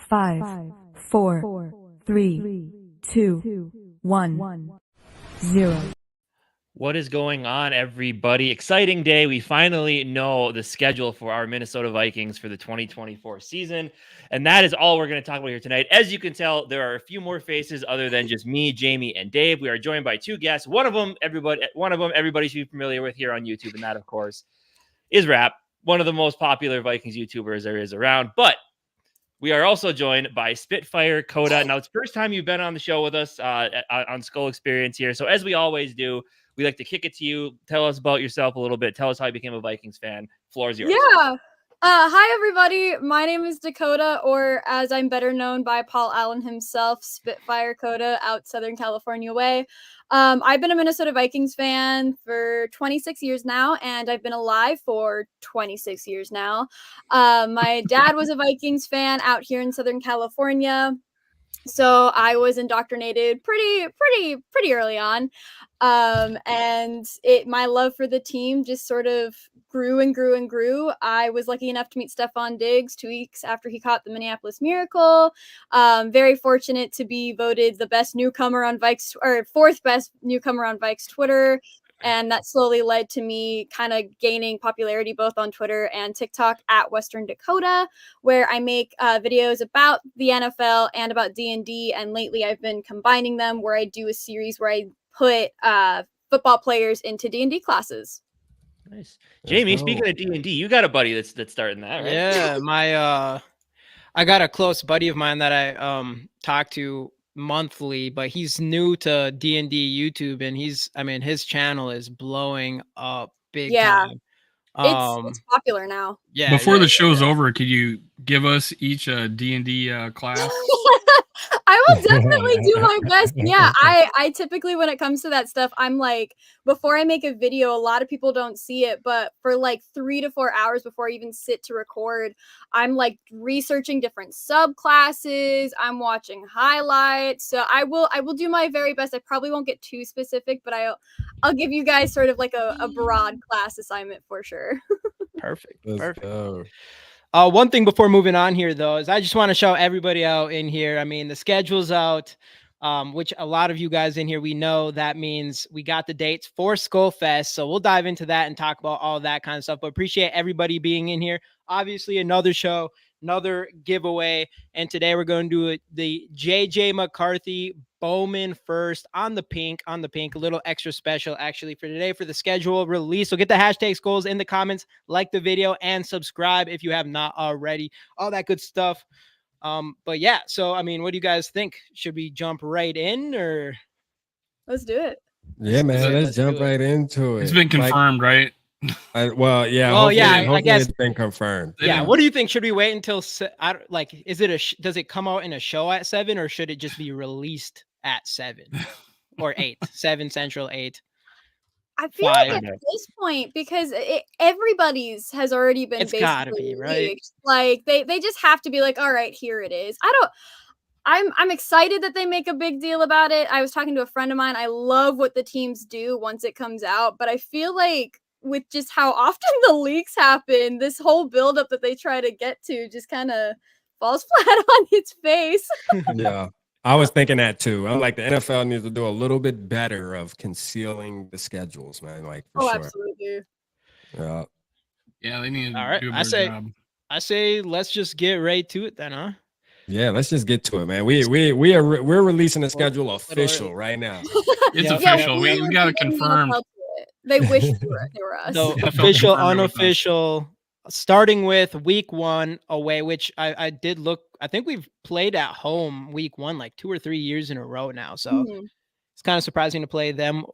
5, 4, 3, 2, 1, 0. What is going on, everybody? Exciting day. We finally know the schedule for our Minnesota Vikings for the 2024 season. And that is all we're going to talk about here tonight. As you can tell, there are a few more faces other than just me, Jamie, and Dave. We are joined by two guests. One of them everybody should be familiar with here on YouTube. And that, of course, is Rap, one of the most popular Vikings YouTubers there is around. But we are also joined by Spitfire, Koda. Now, it's the first time you've been on the show with us on Skol Experience here. So as we always do, we like to kick it to you. Tell us about yourself a little bit. Tell us how you became a Vikings fan. Floor is yours. Yeah. Hi, everybody. My name is Dakota, or as I'm better known by Paul Allen himself, Spitfire Koda, out Southern California way. I've been a Minnesota Vikings fan for 26 years now, and I've been alive for 26 years now. My dad was a Vikings fan out here in Southern California, so I was indoctrinated pretty early on. And my love for the team just sort of grew and grew and grew. I was lucky enough to meet Stephon Diggs 2 weeks after he caught the Minneapolis Miracle. Very fortunate to be voted the best newcomer on Vikes, or fourth best newcomer on Vikes Twitter. And that slowly led to me kind of gaining popularity both on Twitter and TikTok at Western Dakota, where I make videos about the NFL and about D&D. And lately I've been combining them, where I do a series where I put football players into D&D classes. Nice. Jamie, speaking of D&D, you got a buddy that's starting that, right? Yeah, I got a close buddy of mine that I talk to monthly, but he's new to D&D YouTube, and his channel is blowing up big time. It's popular now. Yeah. Before the show's over, could you give us each a D&D class? I will definitely do my best. Yeah, I typically, when it comes to that stuff, I'm like, before I make a video, a lot of people don't see it, but for like 3 to 4 hours before I even sit to record, I'm like researching different subclasses. I'm watching highlights. So I will do my very best. I probably won't get too specific, but I'll give you guys sort of like a broad class assignment for sure. Perfect. Go. One thing before moving on here, though, is I just want to show everybody out in here. I mean, the schedule's out, which a lot of you guys in here, we know that means we got the dates for SKOLFEST. So we'll dive into that and talk about all that kind of stuff. But appreciate everybody being in here. Obviously, another show, another giveaway. And today we're going to do the JJ McCarthy Bowman first on the pink, a little extra special actually for today for the schedule release. So get the hashtag Skols in the comments, like the video, and subscribe if you have not already. All that good stuff. But yeah, so I mean, what do you guys think? Should we jump right in, or let's do it? Yeah, man, let's jump right into it. It's been confirmed, right? I guess it's been confirmed. Yeah. What do you think? Should we wait until does it come out in a show at 7, or should it just be released at 7 or 8, 7 Central, 8? I feel like at this point, because everybody's has already been, it's gotta be right. Like they just have to be like, all right, here it is. I'm excited that they make a big deal about it. I was talking to a friend of mine. I love what the teams do once it comes out, but I feel like with just how often the leaks happen, this whole buildup that they try to get to just kind of falls flat on its face. Yeah, I was thinking that too. I'm like, the NFL needs to do a little bit better of concealing the schedules, man. Like, for sure. Absolutely. Yeah, they need to all right, do a better job. I say let's just get right to it then, huh? Yeah, let's just get to it, man. We're releasing the schedule official right now. It's official. We got to confirm. They wish they were us. So official, unofficial, starting with week 1 away, which I did look. I think we've played at home week 1 like 2 or 3 years in a row now. So it's kind of surprising to play them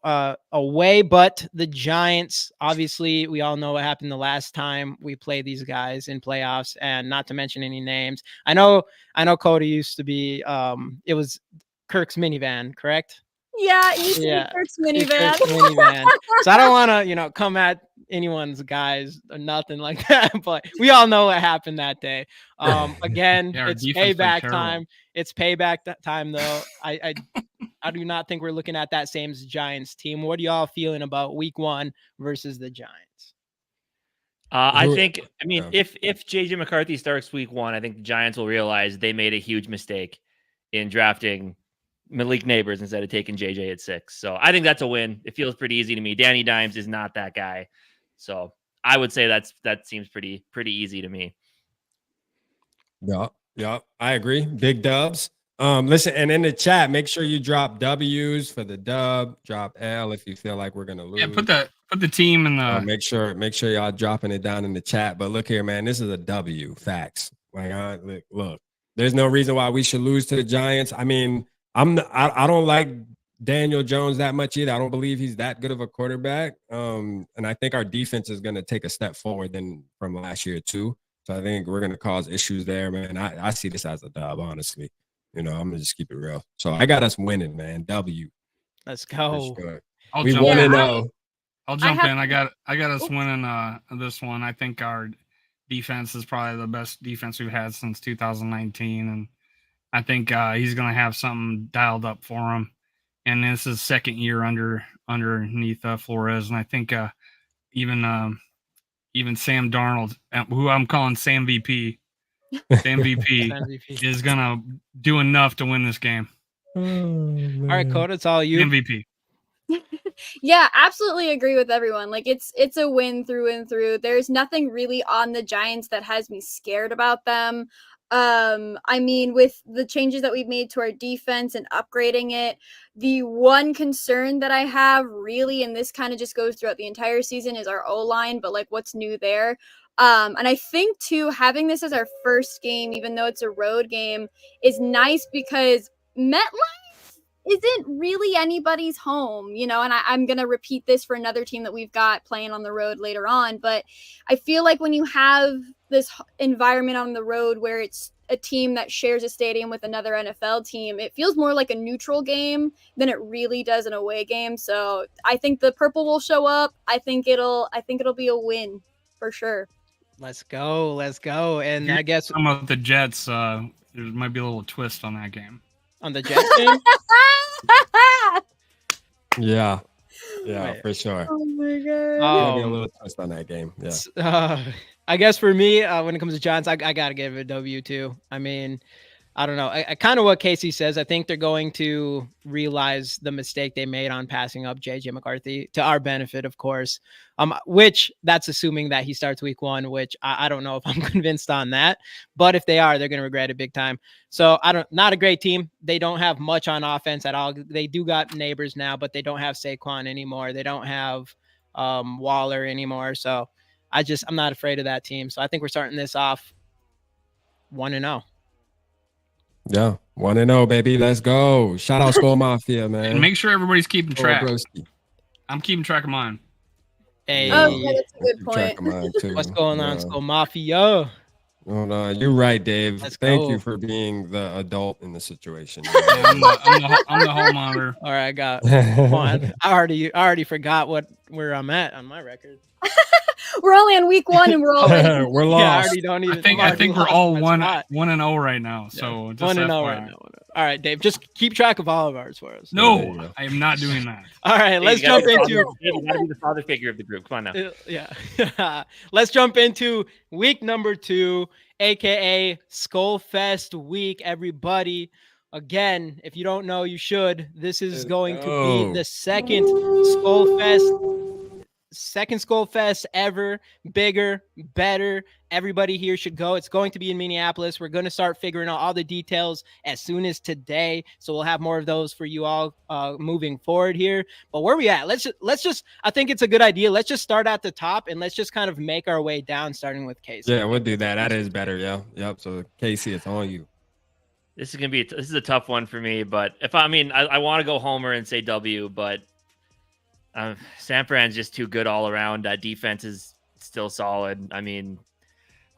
away. But the Giants, obviously, we all know what happened the last time we played these guys in playoffs, and not to mention any names. I know Koda used to be. It was Kirk's minivan, correct? Yeah, you see Kirk's minivan. So I don't want to, come at anyone's guys or nothing like that, but we all know what happened that day. Again, it's payback time. It's payback time, though. I do not think we're looking at that same Giants team. What are y'all feeling about week 1 versus the Giants? I Who- think, I mean, Yeah. if JJ McCarthy starts week 1, I think the Giants will realize they made a huge mistake in drafting Malik Neighbors instead of taking JJ at 6. So I think that's a win. It feels pretty easy to me. Danny Dimes is not that guy. So I would say that seems pretty easy to me. Yeah, I agree. Big dubs. Listen, and in the chat, make sure you drop W's for the dub, drop L if you feel like we're gonna lose. Yeah, put the team in the. Make sure y'all dropping it down in the chat. But look here, man, this is a W. Facts. Like, look, there's no reason why we should lose to the Giants. I mean, I don't like Daniel Jones that much either. I don't believe he's that good of a quarterback. And I think our defense is going to take a step forward from last year too. So I think we're going to cause issues there, man. I see this as a dub, honestly. I'm gonna just keep it real. So I got us winning, man. W. Let's go. Sure. I'll We jump want to in. know. I'll jump in. I got us winning this one. I think our defense is probably the best defense we've had since 2019, and I think he's going to have something dialed up for him. And this is second year underneath Flores, and I think even Sam Darnold, who I'm calling Sam VP, is going to do enough to win this game. All right, Koda, it's all you. MVP. Yeah, absolutely agree with everyone. Like it's a win through and through. There's nothing really on the Giants that has me scared about them. I mean, with the changes that we've made to our defense and upgrading it, the one concern that I have really, and this kind of just goes throughout the entire season, is our O-line, but like what's new there. And I think too, having this as our first game, even though it's a road game, is nice because MetLife isn't really anybody's home, and I'm going to repeat this for another team that we've got playing on the road later on. But I feel like when you have this environment on the road where it's a team that shares a stadium with another NFL team, it feels more like a neutral game than it really does an away game. So I think the purple will show up. I think it'll be a win for sure. Let's go. And I guess some of the Jets, there might be a little twist on that game. On the Jets game? Yeah, for sure. Oh my god. There'll be a little twist on that game. Yeah. I guess for me, when it comes to Giants, I gotta give it a W too. I mean, I don't know. I kind of what Casey says. I think they're going to realize the mistake they made on passing up JJ McCarthy, to our benefit, of course. Which that's assuming that he starts week 1, which I don't know if I'm convinced on that. But if they are, they're going to regret it big time. So not a great team. They don't have much on offense at all. They do got Neighbors now, but they don't have Saquon anymore. They don't have Waller anymore. So I'm not afraid of that team. So I think we're starting this off 1-0. Yeah, 1-0, baby. Let's go. Shout out Skol Mafia, man. And make sure everybody's keeping track. Broski. I'm keeping track of mine. Hey, Oh, yeah, that's a good Keep track point. of mine, too. what's going on, Yeah. Skol Mafia? Oh, no, you're right, Dave. Let's Thank go. you for being the adult in the situation. I'm the home monitor. All right, I got one. I already forgot where I'm at on my record. We're only on week 1 and we're already We're Yeah, I lost. already don't even. I think we're all 1-0 1-0 right now. So just 1-0 FYI. right now. All right, Dave, just keep track of all of ours for us. There you No, go. I am not doing that. All right, let's You gotta jump be into you gotta be the father figure of the group. Come on now. yeah. Let's jump into week number 2, aka SKOLFEST week, everybody. Again, if you don't know, you should. This is going to be the second SKOLFEST ever. Bigger, better. Everybody here should go. It's going to be in Minneapolis. We're going to start figuring out all the details as soon as today. So we'll have more of those for you all moving forward here. But where we at? Let's just, I think it's a good idea. Let's just start at the top and let's just kind of make our way down, starting with Casey. Yeah, we'll do that. That is better. Yeah. Yep. So Casey, it's on you. This is a tough one for me, but I want to go homer and say W, but San Fran's just too good all around. That defense is still solid.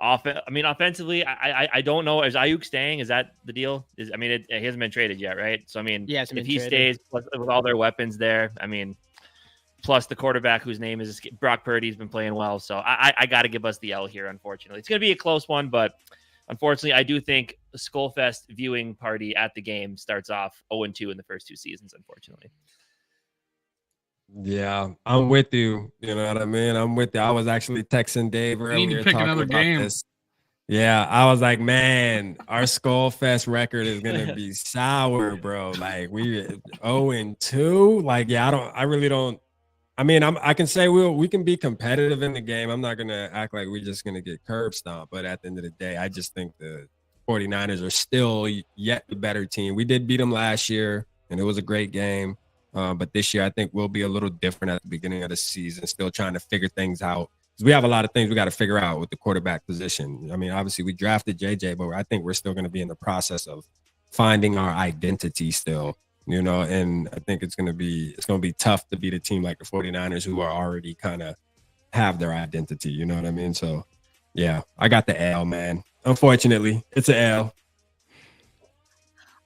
Offensively, I don't know. Is Ayuk staying? Is that the deal? He hasn't been traded yet, right? So if he stays with all their weapons there, plus the quarterback whose name is Brock Purdy's been playing well. So I got to give us the L here. Unfortunately, it's going to be a close one, but unfortunately, I do think the SKOLFEST viewing party at the game starts off 0-2 in the first 2 seasons. Unfortunately. Yeah, I'm with you. You know what I mean? I'm with you. I was actually texting Dave We need to earlier pick talking another about game. this. Yeah, I was like, man, our SKOLFEST record is gonna be sour, bro. Like we 0-2. Like, yeah, I really don't. I mean, I can say we can be competitive in the game. I'm not gonna act like we're just gonna get curb stomped, but at the end of the day, I just think the 49ers are still yet the better team. We did beat them last year, and it was a great game. But this year, I think we'll be a little different at the beginning of the season, still trying to figure things out. We have a lot of things we got to figure out with the quarterback position. I mean, obviously we drafted JJ, but I think we're still going to be in the process of finding our identity still, you know, and I think it's going to be tough to beat a team like the 49ers who are already kind of have their identity, you know what I mean? So yeah, I got the L, man. Unfortunately, it's an L.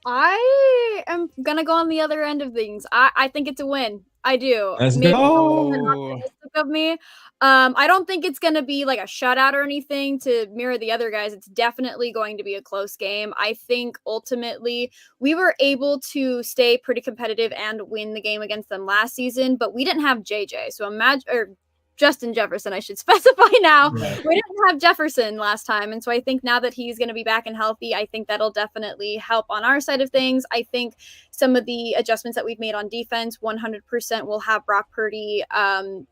I am gonna go on the other end of things. I think it's a win. I do. Let's Maybe go. optimistic of me. I don't think it's gonna be like a shutout or anything to mirror the other guys. It's definitely going to be a close game. I think ultimately we were able to stay pretty competitive and win the game against them last season, but we didn't have JJ. So imagine or Justin Jefferson, I should specify now. Right. We didn't have Jefferson last time. And so I think now that he's going to be back and healthy, I think that'll definitely help on our side of things. I think some of the adjustments that we've made on defense 100% will have Brock Purdy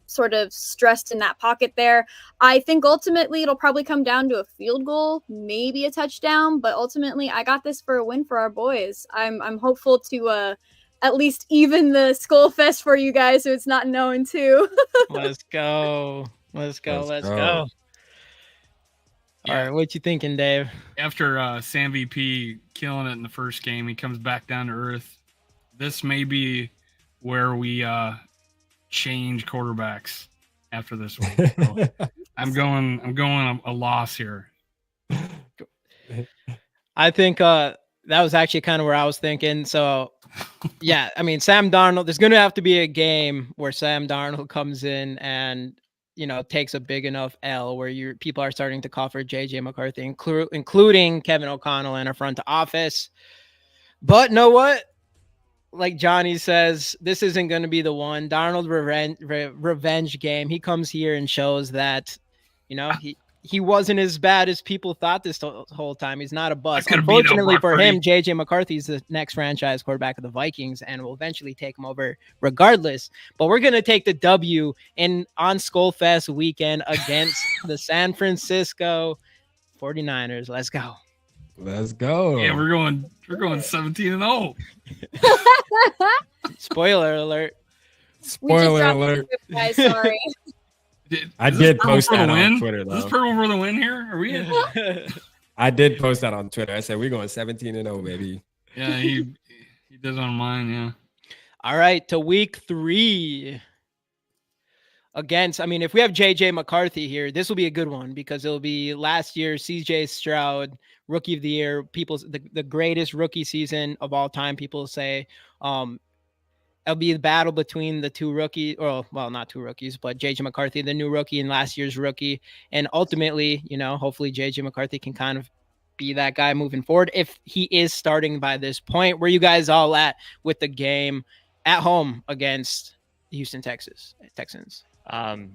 sort of stressed in that pocket there. I think ultimately it'll probably come down to a field goal, maybe a touchdown, but ultimately I got this for a win for our boys. I'm hopeful to at least even the SKOLFEST for you guys, so it's not 0-2. Let's go. Let's go. Let's Let's go. go. Yeah. All right, what you thinking, Dave? After Sam VP killing it in the first game, he comes back down to earth. This may be where we change quarterbacks after this week. So I'm going a loss here. I think that was actually kind of where I was thinking. So, yeah, I mean, Sam Darnold, there's going to have to be a game where Sam Darnold comes in and, you know, takes a big enough L where people are starting to call for JJ McCarthy, including Kevin O'Connell and our front office. But know what? Like Johnny says, this isn't going to be the one. Darnold revenge game. He comes here and shows that, you know, he wasn't as bad as people thought this whole time. He's not a bust. Unfortunately for him, JJ McCarthy is the next franchise quarterback of the Vikings and will eventually take him over regardless. But we're going to take the W on SKOLFEST weekend against the San Francisco 49ers. Let's go. Let's go. Yeah, we're going 17-0. Spoiler alert. Spoiler alert. Guys, sorry. I did post that on Twitter, though. Is this purple for the win here? Are we? I did post that on Twitter. I said we're going 17-0, baby. Yeah, he did on mine. Yeah. All right, to week 3 against. I mean, if we have JJ McCarthy here, this will be a good one because it'll be last year CJ Stroud Rookie of the Year. The greatest rookie season of all time. People say. It'll be the battle between the two rookies, or well, not two rookies, but JJ McCarthy, the new rookie and last year's rookie. And ultimately, you know, hopefully JJ McCarthy can kind of be that guy moving forward if he is starting by this point. Where you guys all at with the game at home against the Houston Texans?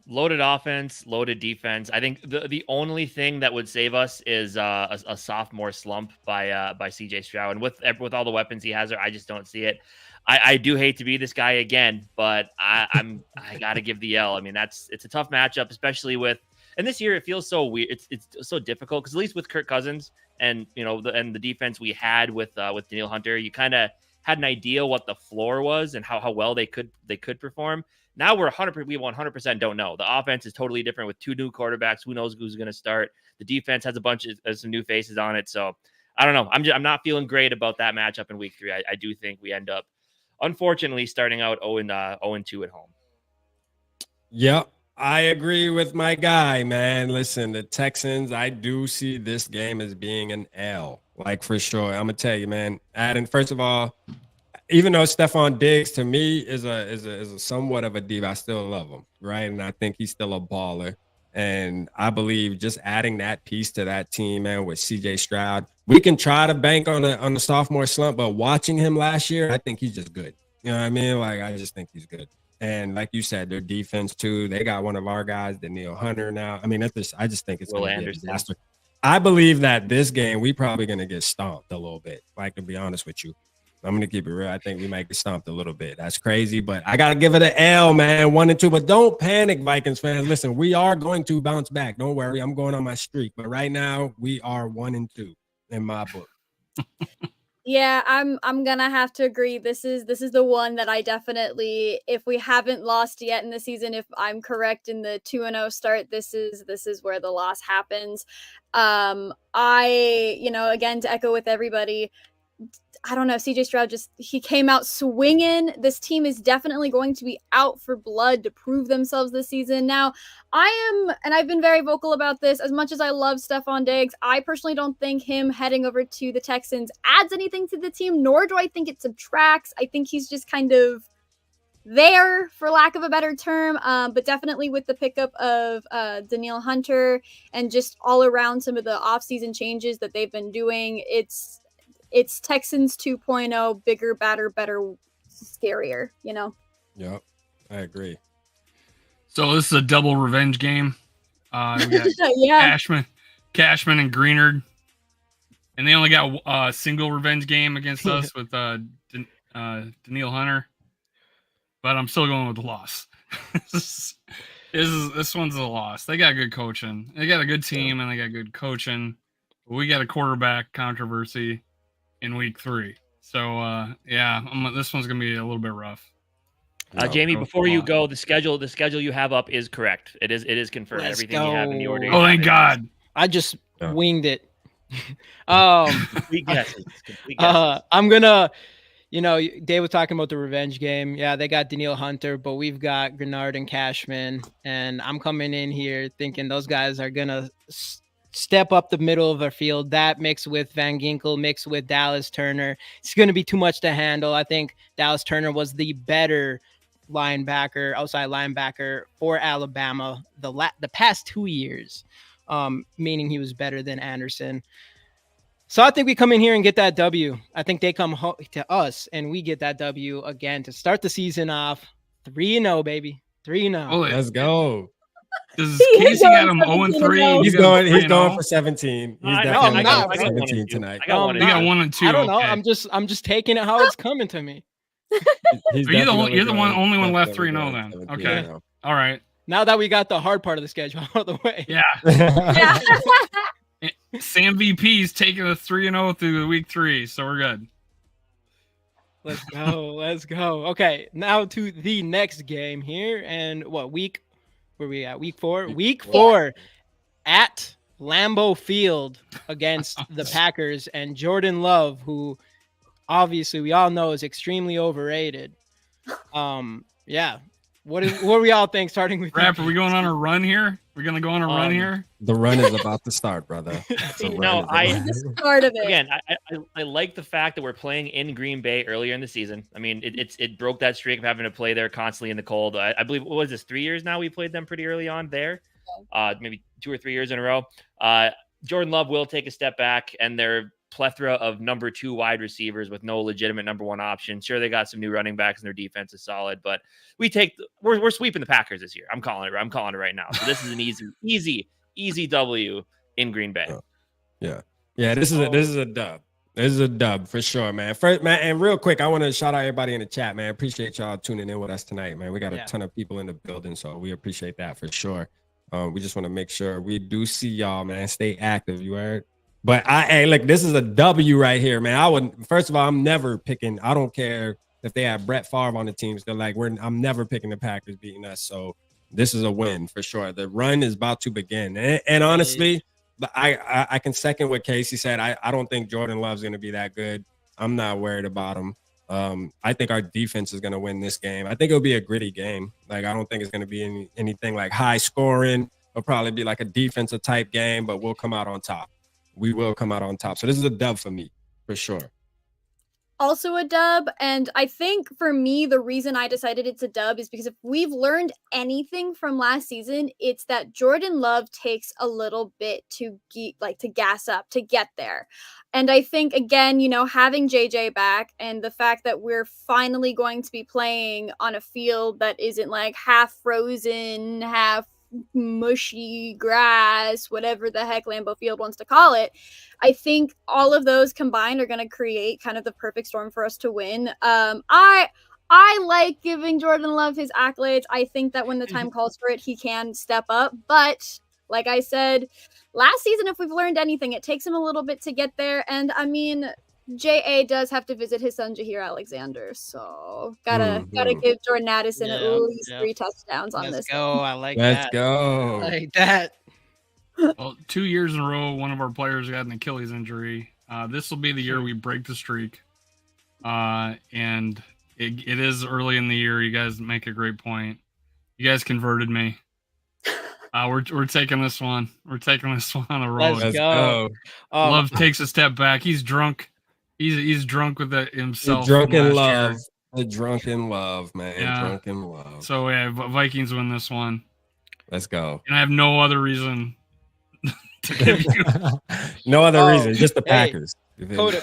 Loaded offense, loaded defense. I think the only thing that would save us is a sophomore slump by CJ Stroud. And with all the weapons he has there, I just don't see it. I do hate to be this guy again, but I got to give the L. I mean, it's a tough matchup, especially and this year it feels so weird. It's so difficult because at least with Kirk Cousins and, you know, the defense we had with Danielle Hunter, you kind of had an idea what the floor was and how well they could perform. Now we 100% don't know. The offense is totally different with 2 new quarterbacks. Who knows who's going to start? The defense has a bunch of some new faces on it. So I don't know. I'm not feeling great about that matchup in week 3. I do think we end up, unfortunately, starting out 0-2 at home. Yep, I agree with my guy, man. Listen, the Texans, I do see this game as being an L, like for sure. I'm gonna tell you, man. Adam, first of all, even though Stephon Diggs to me is a somewhat of a diva, I still love him, right? And I think he's still a baller. And I believe just adding that piece to that team, man, with CJ Stroud, we can try to bank on the sophomore slump, but watching him last year, I think he's just good. You know what I mean? Like, I just think he's good. And like you said, their defense too. They got one of our guys, Daniil Hunter now. I mean, I just think it's Will going to be a Anderson. disaster. I believe that this game, we probably going to get stomped a little bit. Like, to be honest with you, I'm going to keep it real. I think we might get stomped a little bit. That's crazy, but I got to give it an L, man. 1-2, but don't panic, Vikings fans. Listen, we are going to bounce back. Don't worry. I'm going on my streak, but right now we are 1-2 in my book. Yeah, I'm gonna have to agree. This is the one that I definitely, if we haven't lost yet in the season, if I'm correct in the 2-0 start, this is where the loss happens. Again, to echo with everybody, I don't know, CJ Stroud he came out swinging. This team is definitely going to be out for blood to prove themselves this season. Now, I've been very vocal about this, as much as I love Stephon Diggs, I personally don't think him heading over to the Texans adds anything to the team, nor do I think it subtracts. I think he's just kind of there, for lack of a better term, but definitely with the pickup of Daniil Hunter and just all around some of the offseason changes that they've been doing, it's Texans 2.0, bigger, badder, better, scarier, you know? Yep, I agree. So this is a double revenge game. We got Yeah. Cashman and Greenard. And they only got a single revenge game against us with Daniil Hunter. But I'm still going with the loss. This one's a loss. They got good coaching. They got a good team, and they got good coaching. We got a quarterback controversy in week 3. So, this one's going to be a little bit rough. Jamie, before you go, the schedule you have up is correct. It is confirmed. Let's Everything you have in the order. Oh, thank God. I just winged it. Complete guesses. I'm gonna, Dave was talking about the revenge game. Yeah, they got Daniil Hunter, but we've got Grenard and Cashman, and I'm coming in here thinking those guys are gonna step up the middle of our field. That mixed with Van Ginkel, mixed with Dallas Turner, it's going to be too much to handle. I think Dallas Turner was the better outside linebacker for Alabama the past 2 years, meaning he was better than Anderson. So I think we come in here and get that W. I think they come to us and we get that W again to start the season off 3-0, baby. 3-0. Oh, Let's go. Does Casey got him 0-3? He's going for 17. He's definitely going for 17 tonight. You got 1-2. I don't know. Okay. I'm just taking it how it's coming to me. You're the only one left 3-0 then. Okay. All right. Now that we got the hard part of the schedule out of the way. Yeah. Sam VP's taking us 3-0 through the week 3, so we're good. Let's go. Okay, now to the next game here. And what week? Where we at? Week 4? Week 4 at Lambeau Field against the Packers and Jordan Love, who obviously we all know is extremely overrated. Yeah. What do we all think, starting with Rap, are we going on a run here? We're going to go on a run here? The run is about to start, brother. Part of it. Again, I like the fact that we're playing in Green Bay earlier in the season. I mean, it broke that streak of having to play there constantly in the cold. I believe, what was this, 3 years now we played them pretty early on there? Maybe 2 or 3 years in a row. Jordan Love will take a step back, and their plethora of number 2 wide receivers with no legitimate number 1 option. Sure, they got some new running backs and their defense is solid, but we're sweeping the Packers this year. I'm calling it right now. So this is an easy W in Green Bay. Yeah. This is a dub. This is a dub for sure, man. First, man, and real quick, I want to shout out everybody in the chat, man. Appreciate y'all tuning in with us tonight, man. We got a ton of people in the building, so we appreciate that for sure. We just want to make sure we do see y'all, man. Stay active, you heard? But this is a W right here, man. First of all, I'm never picking. I don't care if they have Brett Favre on the teams. They're like, I'm never picking the Packers beating us. So this is a win for sure. The run is about to begin. And honestly, I can second what Casey said. I don't think Jordan Love's going to be that good. I'm not worried about him. I think our defense is going to win this game. I think it'll be a gritty game. Like, I don't think it's going to be anything like high scoring. It'll probably be like a defensive type game, but we'll come out on top. We will come out on top. So this is a dub for me, for sure. also a dub. And I think for me, the reason I decided it's a dub is because if we've learned anything from last season, it's that Jordan Love takes a little bit to gas up to get there. And I think, again, having JJ back and the fact that we're finally going to be playing on a field that isn't like half frozen, half mushy grass, whatever the heck Lambeau Field wants to call it, I think all of those combined are going to create kind of the perfect storm for us to win. I like giving Jordan Love his accolades. I think that when the time calls for it, he can step up. But like I said, last season, if we've learned anything, it takes him a little bit to get there. And I mean, JA does have to visit his son Jahir Alexander, so gotta give Jordan Addison at least 3 touchdowns on this. Let's go. I like Let's that. go. I like that. Well, 2 years in a row, one of our players got an Achilles injury. This will be the year we break the streak. And it is early in the year. You guys make a great point. You guys converted me. We're taking this one. We're taking this one on the road. Let's go. Love takes a step back. He's drunk. He's drunk with it himself. Drunk in love. The drunken love, man. Yeah. Drunken love. So yeah, Vikings win this one. Let's go. And I have no other reason to give you. No other reason, just the Packers.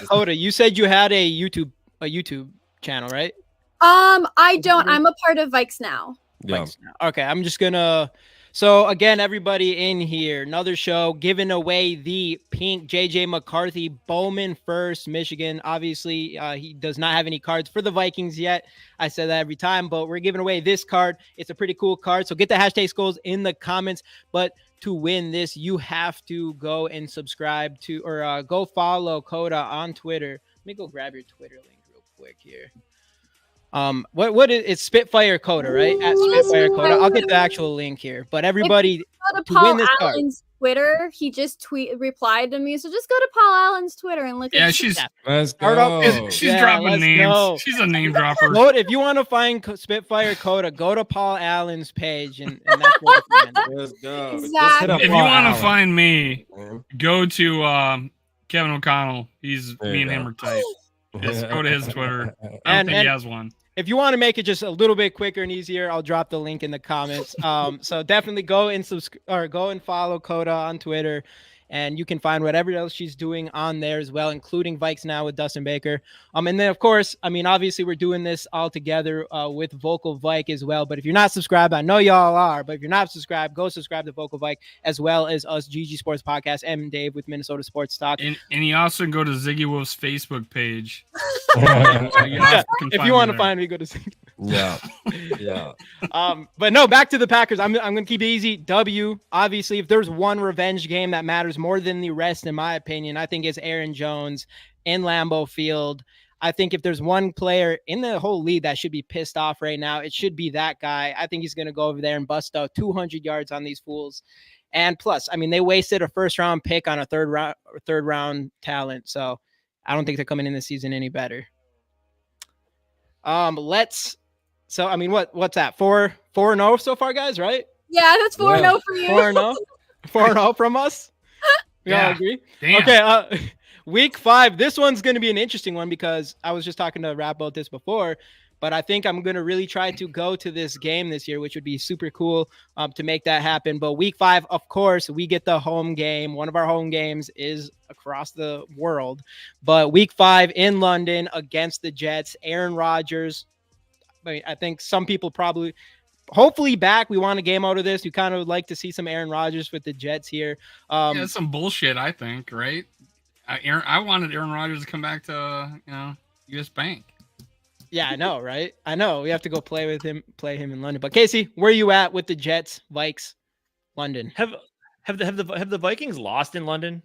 Koda, you said you had a YouTube channel, right? I don't. I'm a part of Vikes now. Yeah. Okay, I'm just gonna. So again, everybody in here, another show giving away the pink JJ McCarthy Bowman First Michigan. Obviously, he does not have any cards for the Vikings yet. I said that every time, but we're giving away this card. It's a pretty cool card. So get the hashtag Skols in the comments. But to win this, you have to go and subscribe to or go follow Koda on Twitter. Let me go grab your Twitter link real quick here. What is it's Spitfire Koda, right? At Spitfire Koda. I'll get the actual link here. But everybody go to to Paul win this card. Allen's Twitter. He just replied to me. So just go to Paul Allen's Twitter and look at Let's Start off- go. She's dropping names. go. She's a name dropper. If you want to find Spitfire Koda, go to Paul Allen's page and that's where you find it. Let's go. Exactly. Just hit up If you Paul want to Allen, find me, man. go to Kevin O'Connell. He's There me you and him go. are tight. Just go to his Twitter. I don't And- think and- he has one. If you want to make it just a little bit quicker and easier, I'll drop the link in the comments. So definitely go and go and follow Koda on Twitter, and you can find whatever else she's doing on there as well, including Vikes Now with Dustin Baker. And then of course, I mean, obviously we're doing this all together with Vocal Vike as well. But if you're not subscribed, I know y'all are, but if you're not subscribed, go subscribe to Vocal Vike as well as us, GG Sports Podcast, and Dave with Minnesota Sports Talk. And you also can go to Ziggy Wolf's Facebook page. If you want to find me, go to Yeah. But no, back to the Packers. I'm gonna keep it easy. W. Obviously, if there's one revenge game that matters more than the rest, in my opinion, I think it's Aaron Jones in Lambeau Field. I think if there's one player in the whole league that should be pissed off right now, it should be that guy. I think he's gonna go over there and bust out 200 yards on these fools. And plus, I mean, they wasted a first-round pick on a third round talent, so I don't think they're coming in this season any better. So I mean, what's that? 4-0 so far, guys, right? Yeah, that's 4-0 for you. 4-0. 4-0 from us. We all Yeah. agree. Damn. Okay, week 5. This one's going to be an interesting one because I was just talking to Rap about this before, but I think I'm going to really try to go to this game this year, which would be super cool to make that happen. But week 5, of course, we get the home game. One of our home games is across the world, but week 5 in London against the Jets. Aaron Rodgers. I think some people hopefully back. We want a game out of this. We kind of would like to see some Aaron Rodgers with the Jets here. Yeah, it's some bullshit, I think, right? I wanted Aaron Rodgers to come back to US Bank. Yeah, I know, right? I know. We have to go play him in London. But Casey, where are you at with the Jets, Vikes, London? Have the Vikings lost in London?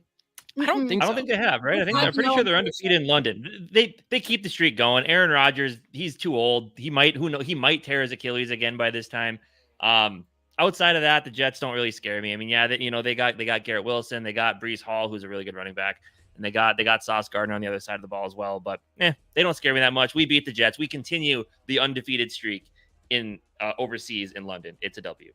I don't think I so. don't think they have, right? I'm pretty No. sure they're undefeated in London. They keep the streak going. Aaron Rodgers, he's too old. He might tear his Achilles again by this time. Outside of that, the Jets don't really scare me. I mean, yeah, they got Garrett Wilson, they got Breece Hall, who's a really good running back, and they got Sauce Gardner on the other side of the ball as well. But they don't scare me that much. We beat the Jets. We continue the undefeated streak in overseas in London. It's a W.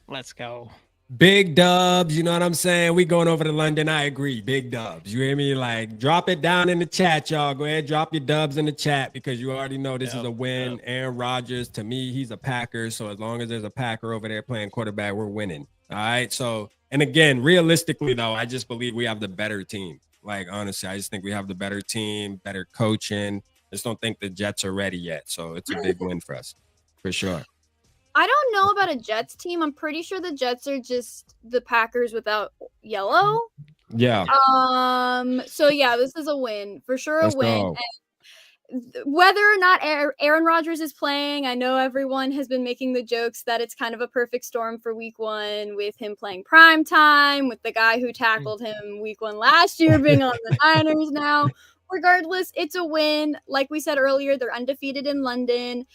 Let's go. Big dubs, you know what I'm saying? We going over to London. I agree. Big dubs. You hear me? Like, drop it down in the chat, y'all. Go ahead, drop your dubs in the chat because you already know this is a win. Aaron Rodgers, to me, he's a Packer. So as long as there's a Packer over there playing quarterback, we're winning. All right. So, and again, realistically, though, I just believe we have the better team. Like, honestly, I just think we have the better team, better coaching. Just don't think the Jets are ready yet. So it's a big win for us, for sure. I don't know about a Jets team. I'm pretty sure the Jets are just the Packers without yellow. Yeah. So yeah, this is a win for sure. Let's A win. go. And whether or not Aaron Rodgers is playing, I know everyone has been making the jokes that it's kind of a perfect storm for Week 1 with him playing prime time, with the guy who tackled him Week 1 last year being on the Niners now. Regardless, it's a win. Like we said earlier, they're undefeated in London.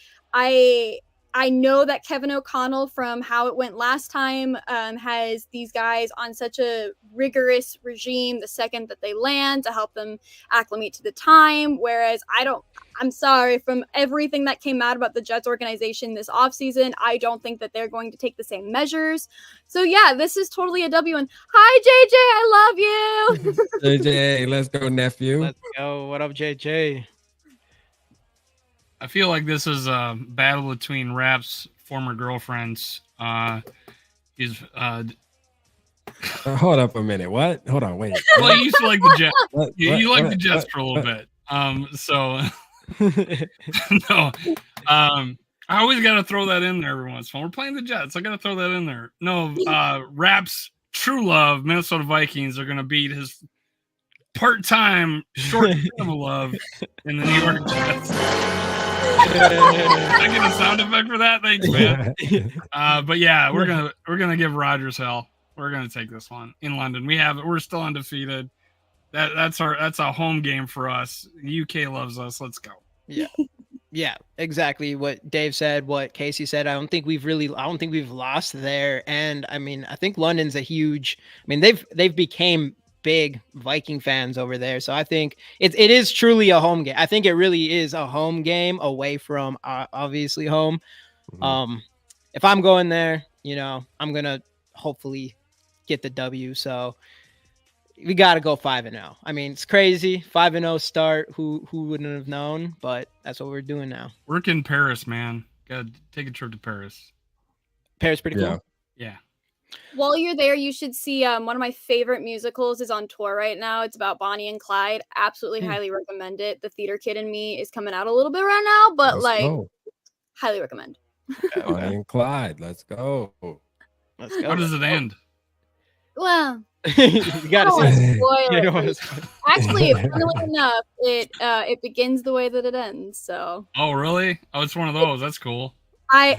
I know that Kevin O'Connell, from how it went last time, has these guys on such a rigorous regime the second that they land to help them acclimate to the time. Whereas I'm sorry, from everything that came out about the Jets organization this offseason, I don't think that they're going to take the same measures. So yeah, this is totally a W. And hi, JJ, I love you. JJ, let's go, nephew. Let's go. What up, JJ? I feel like this is a battle between Rap's former girlfriends. He's Hold up a minute. What? Hold on. Wait. well, you used to like the Jets. You liked the what, Jets for a little bit. So no. I always got to throw that in there every once in a while. We're playing the Jets. I got to throw that in there. No, Rap's true love, Minnesota Vikings, are going to beat his part-time short-term love in the New York Jets. I get a sound effect for that. Thanks, man. But yeah, we're gonna give Rodgers hell. We're gonna take this one in London. We're still undefeated. That's a home game for us. UK loves us. Let's go. Yeah, exactly what Dave said, what Casey said. I don't think we've lost there. And I mean, I think London's they've became big Viking fans over there. So I think it is truly a home game. I think it really is a home game away from obviously home. Mhm. If I'm going there, I'm going to hopefully get the W. So we got to go 5-0. I mean, it's crazy. 5-0 start. Who wouldn't have known? But that's what we're doing now. Work in Paris, man. Gotta take a trip to Paris. Paris pretty cool. Yeah. While you're there, you should see one of my favorite musicals is on tour right now. It's about Bonnie and Clyde. Absolutely highly recommend it. The theater kid in me is coming out a little bit right now, but highly recommend. Bonnie and Clyde. Let's go. Let's go. How does it end? Well, You gotta see. Actually, funnily enough, it begins the way that it ends. So. Oh, really? Oh, it's one of those. That's cool. I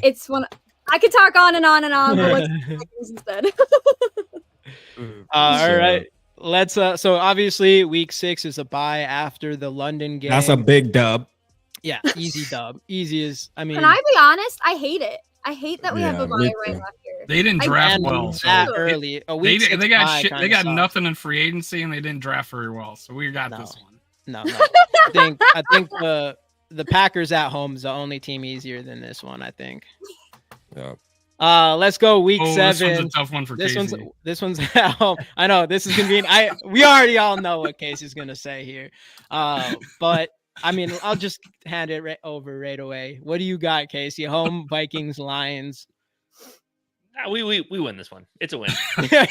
could talk on and on and on, but let's do instead. All right. Let's so obviously week 6 is a bye after the London game. That's a big dub. Yeah, easy dub. Easy as Can I be honest? I hate it. I hate that we have a bye right after. They didn't draft well. That early. They got nothing in free agency and they didn't draft very well. So we got this one. No. I think the Packers at home is the only team easier than this one, I think. Yeah. Let's go week 7. This one's a tough one for Casey. This one's at home. I know this is gonna be we already all know what Casey's gonna say here. But I mean, I'll just hand it over right away. What do you got, Casey? Home Vikings, Lions. We win this one. It's a win.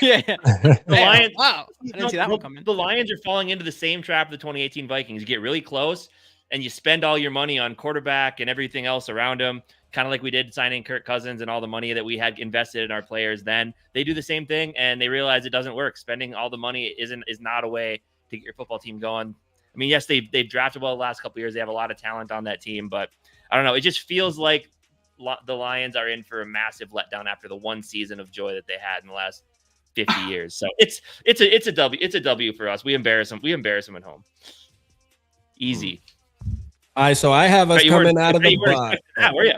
yeah. The Lions. Wow. I didn't see that one coming. The Lions are falling into the same trap of the 2018 Vikings. You get really close and you spend all your money on quarterback and everything else around them. Kind of like we did signing Kirk Cousins and all the money that we had invested in our players. Then they do the same thing and they realize it doesn't work. Spending all the money is not a way to get your football team going. I mean, yes, they've drafted well the last couple of years. They have a lot of talent on that team, but I don't know. It just feels like the Lions are in for a massive letdown after the one season of joy that they had in the last 50 years. So it's a W. It's a W for us. We embarrass them. We embarrass them at home. Easy. All right, so I have us coming out of the bye. Where you?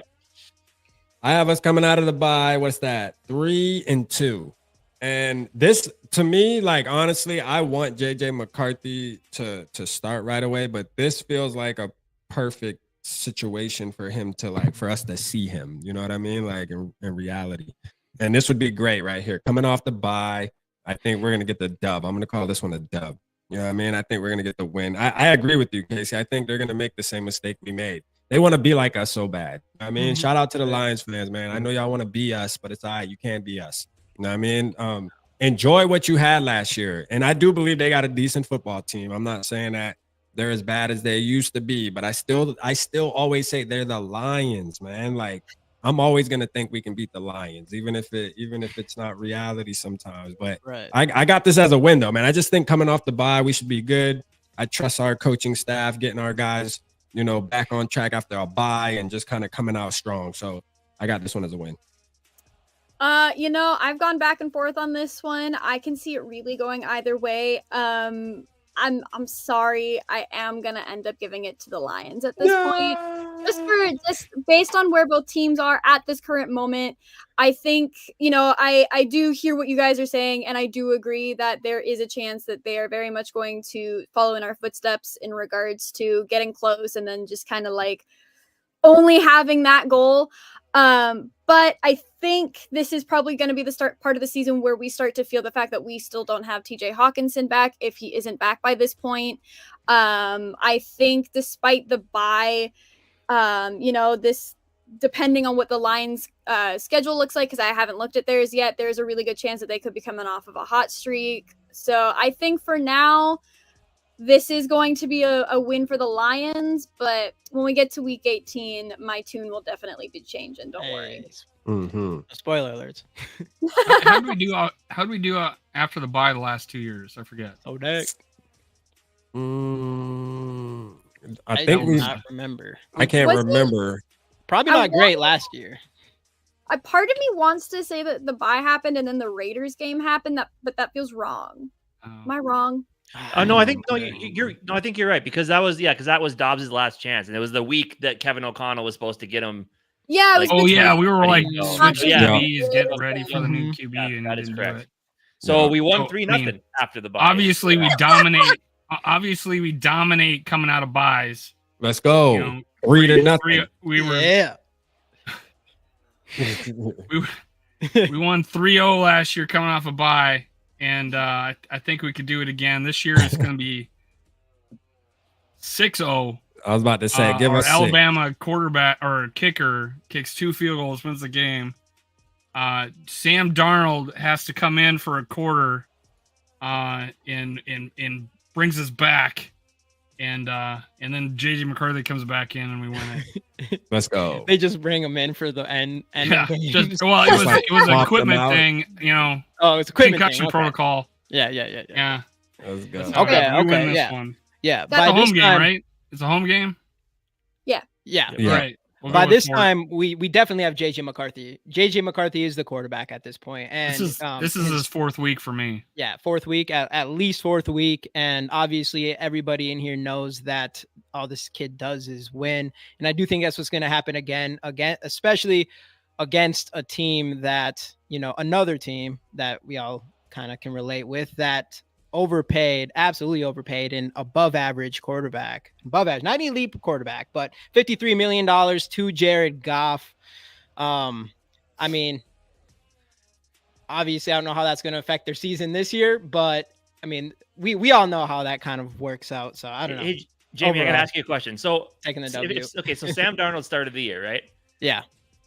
I have us coming out of the bye. What's that? 3-2. And this, to me, like, honestly, I want JJ McCarthy to start right away, but this feels like a perfect situation for him to, like, for us to see him. You know what I mean? Like, in reality. And this would be great right here. Coming off the bye, I think we're going to get the dub. I'm going to call this one a dub. You know what I mean? I think we're going to get the win. I agree with you, Casey. I think they're going to make the same mistake we made. They want to be like us so bad. I mean, shout out to the Lions fans, man. I know y'all want to be us, but it's all right. You can't be us. You know what I mean? Enjoy what you had last year. And I do believe they got a decent football team. I'm not saying that they're as bad as they used to be, but I still always say they're the Lions, man. Like, I'm always gonna think we can beat the Lions, even if it's not reality sometimes. But I got this as a win, though, man. I just think coming off the bye, we should be good. I trust our coaching staff, getting our guys, you know, back on track after a bye and just kind of coming out strong. So I got this one as a win. You know, I've gone back and forth on this one. I can see it really going either way. I'm sorry. I am gonna end up giving it to the Lions at this point. Just based on where both teams are at this current moment. I think, you know, I do hear what you guys are saying, and I do agree that there is a chance that they are very much going to follow in our footsteps in regards to getting close and then just kind of like only having that goal. But I think this is probably going to be the part of the season where we start to feel the fact that we still don't have TJ Hawkinson back if he isn't back by this point. I think despite the bye, you know, this depending on what the Lions schedule looks like, because I haven't looked at theirs yet, there's a really good chance that they could be coming off of a hot streak. So I think for now, this is going to be a win for the Lions, but when we get to week 18, my tune will definitely be changing. Don't worry. Spoiler alerts. How do we do after the bye the last 2 years? I forget. Oh, dang. I think we not remember. I can't remember. Probably not great last year. A part of me wants to say that the bye happened and then the Raiders game happened, but that feels wrong. Am I wrong? No, I think I think you're right, because that was Dobbs' last chance, and it was the week that Kevin O'Connell was supposed to get him. Yeah. Like, we were like switching Yeah. QBs, getting ready for the new QB, and that is didn't correct. do it. So we won 3-0 after the bye. Obviously, we dominate. Obviously, we dominate coming out of buys. Let's go. You know, 3-0. We were. Yeah. we won 3-0 last year coming off a bye, and I think we could do it again. This year it's going to be 6-0. I was about to say, give us Alabama quarterback or kicker kicks 2 field goals, wins the game. Sam Darnold has to come in for a quarter, and brings us back, and then JJ McCarthy comes back in and we win it. Let's go. They just bring him in for the end. Yeah, it was an equipment thing, you know. Oh, it's equipment concussion thing. protocol. Yeah. Let's go. Okay, yeah. one. It's a home game, right? It's a home game. Yeah. Right. We'll By this time, we definitely have JJ McCarthy. JJ McCarthy is the quarterback at this point, and this is his 4th week for me. Yeah, 4th week, at least 4th week, and obviously everybody in here knows that all this kid does is win, and I do think that's what's going to happen again, especially against a team that, you know, another team that we all kind of can relate with, that absolutely overpaid an above average quarterback, not an elite quarterback, but $53 million to Jared Goff. I mean, obviously I don't know how that's going to affect their season this year, but I mean, we all know how that kind of works out. So I don't know. Hey, Jamie, I got to ask you a question. So taking the W. Okay. So Sam Darnold started the year, right? Yeah.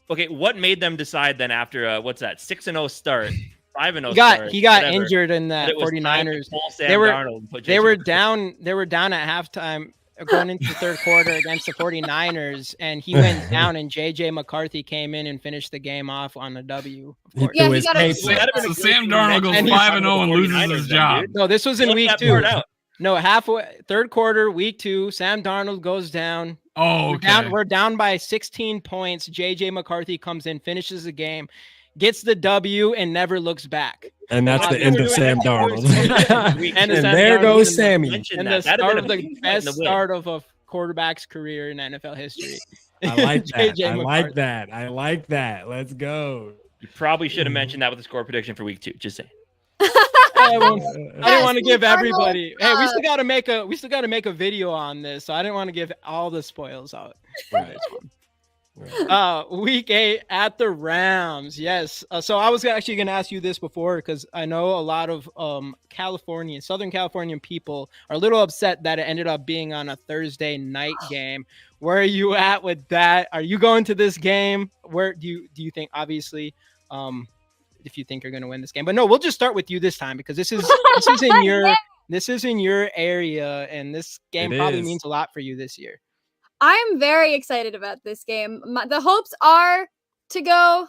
Okay. What made them decide then after 6-0 start? 5-0. He got injured in that 49ers. They were down at halftime going into the 3rd quarter against the 49ers, and he went down, and JJ McCarthy came in and finished the game off on a W. So Sam Darnold goes 5-0 and loses his job. No, this was in week 2. No, halfway 3rd quarter, week 2, Sam Darnold goes down. Oh, okay. We're down by 16 points. JJ McCarthy comes in, finishes the game, gets the W, and never looks back. And that's the end of Sam Darnold. and there goes Sammy. And the start of the best start of a quarterback's career in NFL history. I like that. I like that. Let's go. You probably should have mentioned that with the score prediction for week 2. Just saying. I didn't want to give everybody. Hey, we still got to make a video on this, so I didn't want to give all the spoils out. Right. Week 8 at the Rams. Yes. So I was actually going to ask you this before because I know a lot of Southern Californian people are a little upset that it ended up being on a Thursday night game. Where are you at with that? Are you going to this game? Where do you think, obviously, if you think you're going to win this game? But no, we'll just start with you this time because this is in your this is in your area, and this game probably means a lot for you this year. I'm very excited about this game. The hopes are to go.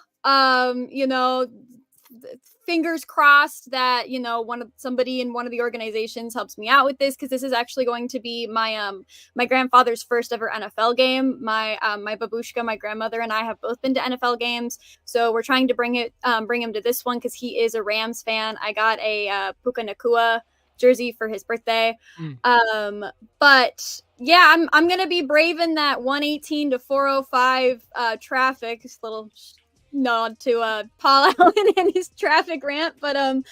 Fingers crossed that somebody in one of the organizations helps me out with this, because this is actually going to be my grandfather's first ever NFL game. My babushka, my grandmother, and I have both been to NFL games, so we're trying to bring him to this one because he is a Rams fan. I got a Puka Nakua jersey for his birthday. But yeah, I'm gonna be braving that 118 to 405 traffic. Just a little nod to Paul Allen and his traffic rant, but I'm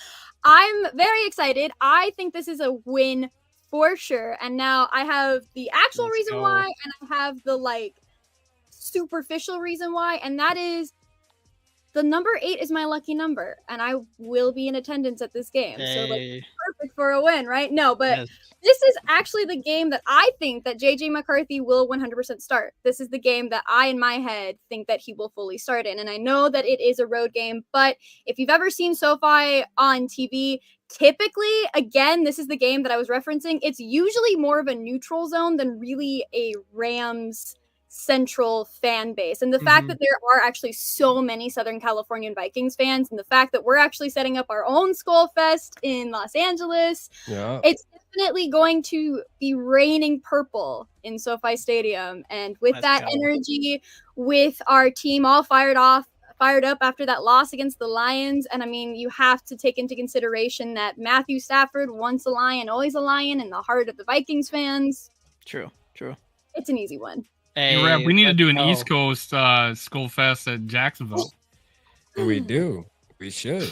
very excited. I think this is a win for sure. And now I have the actual reason why, and I have the superficial reason why, and that is the number 8 is my lucky number, and I will be in attendance at this game. So perfect for a win, right? No, but this is actually the game that I think that JJ McCarthy will 100% start. This is the game that I, in my head, think that he will fully start in. And I know that it is a road game, but if you've ever seen SoFi on TV, typically, again, this is the game that I was referencing. It's usually more of a neutral zone than really a Rams central fan base. And the fact that there are actually so many Southern Californian Vikings fans, and the fact that we're actually setting up our own SKOLFEST in Los Angeles, it's definitely going to be raining purple in SoFi Stadium. And with energy, with our team all fired up after that loss against the Lions. And I mean, you have to take into consideration that Matthew Stafford, once a Lion, always a Lion, in the heart of the Vikings fans. True. It's an easy one. Hey, Rep, we need to do an East Coast SKOLFEST at Jacksonville. We do. We should.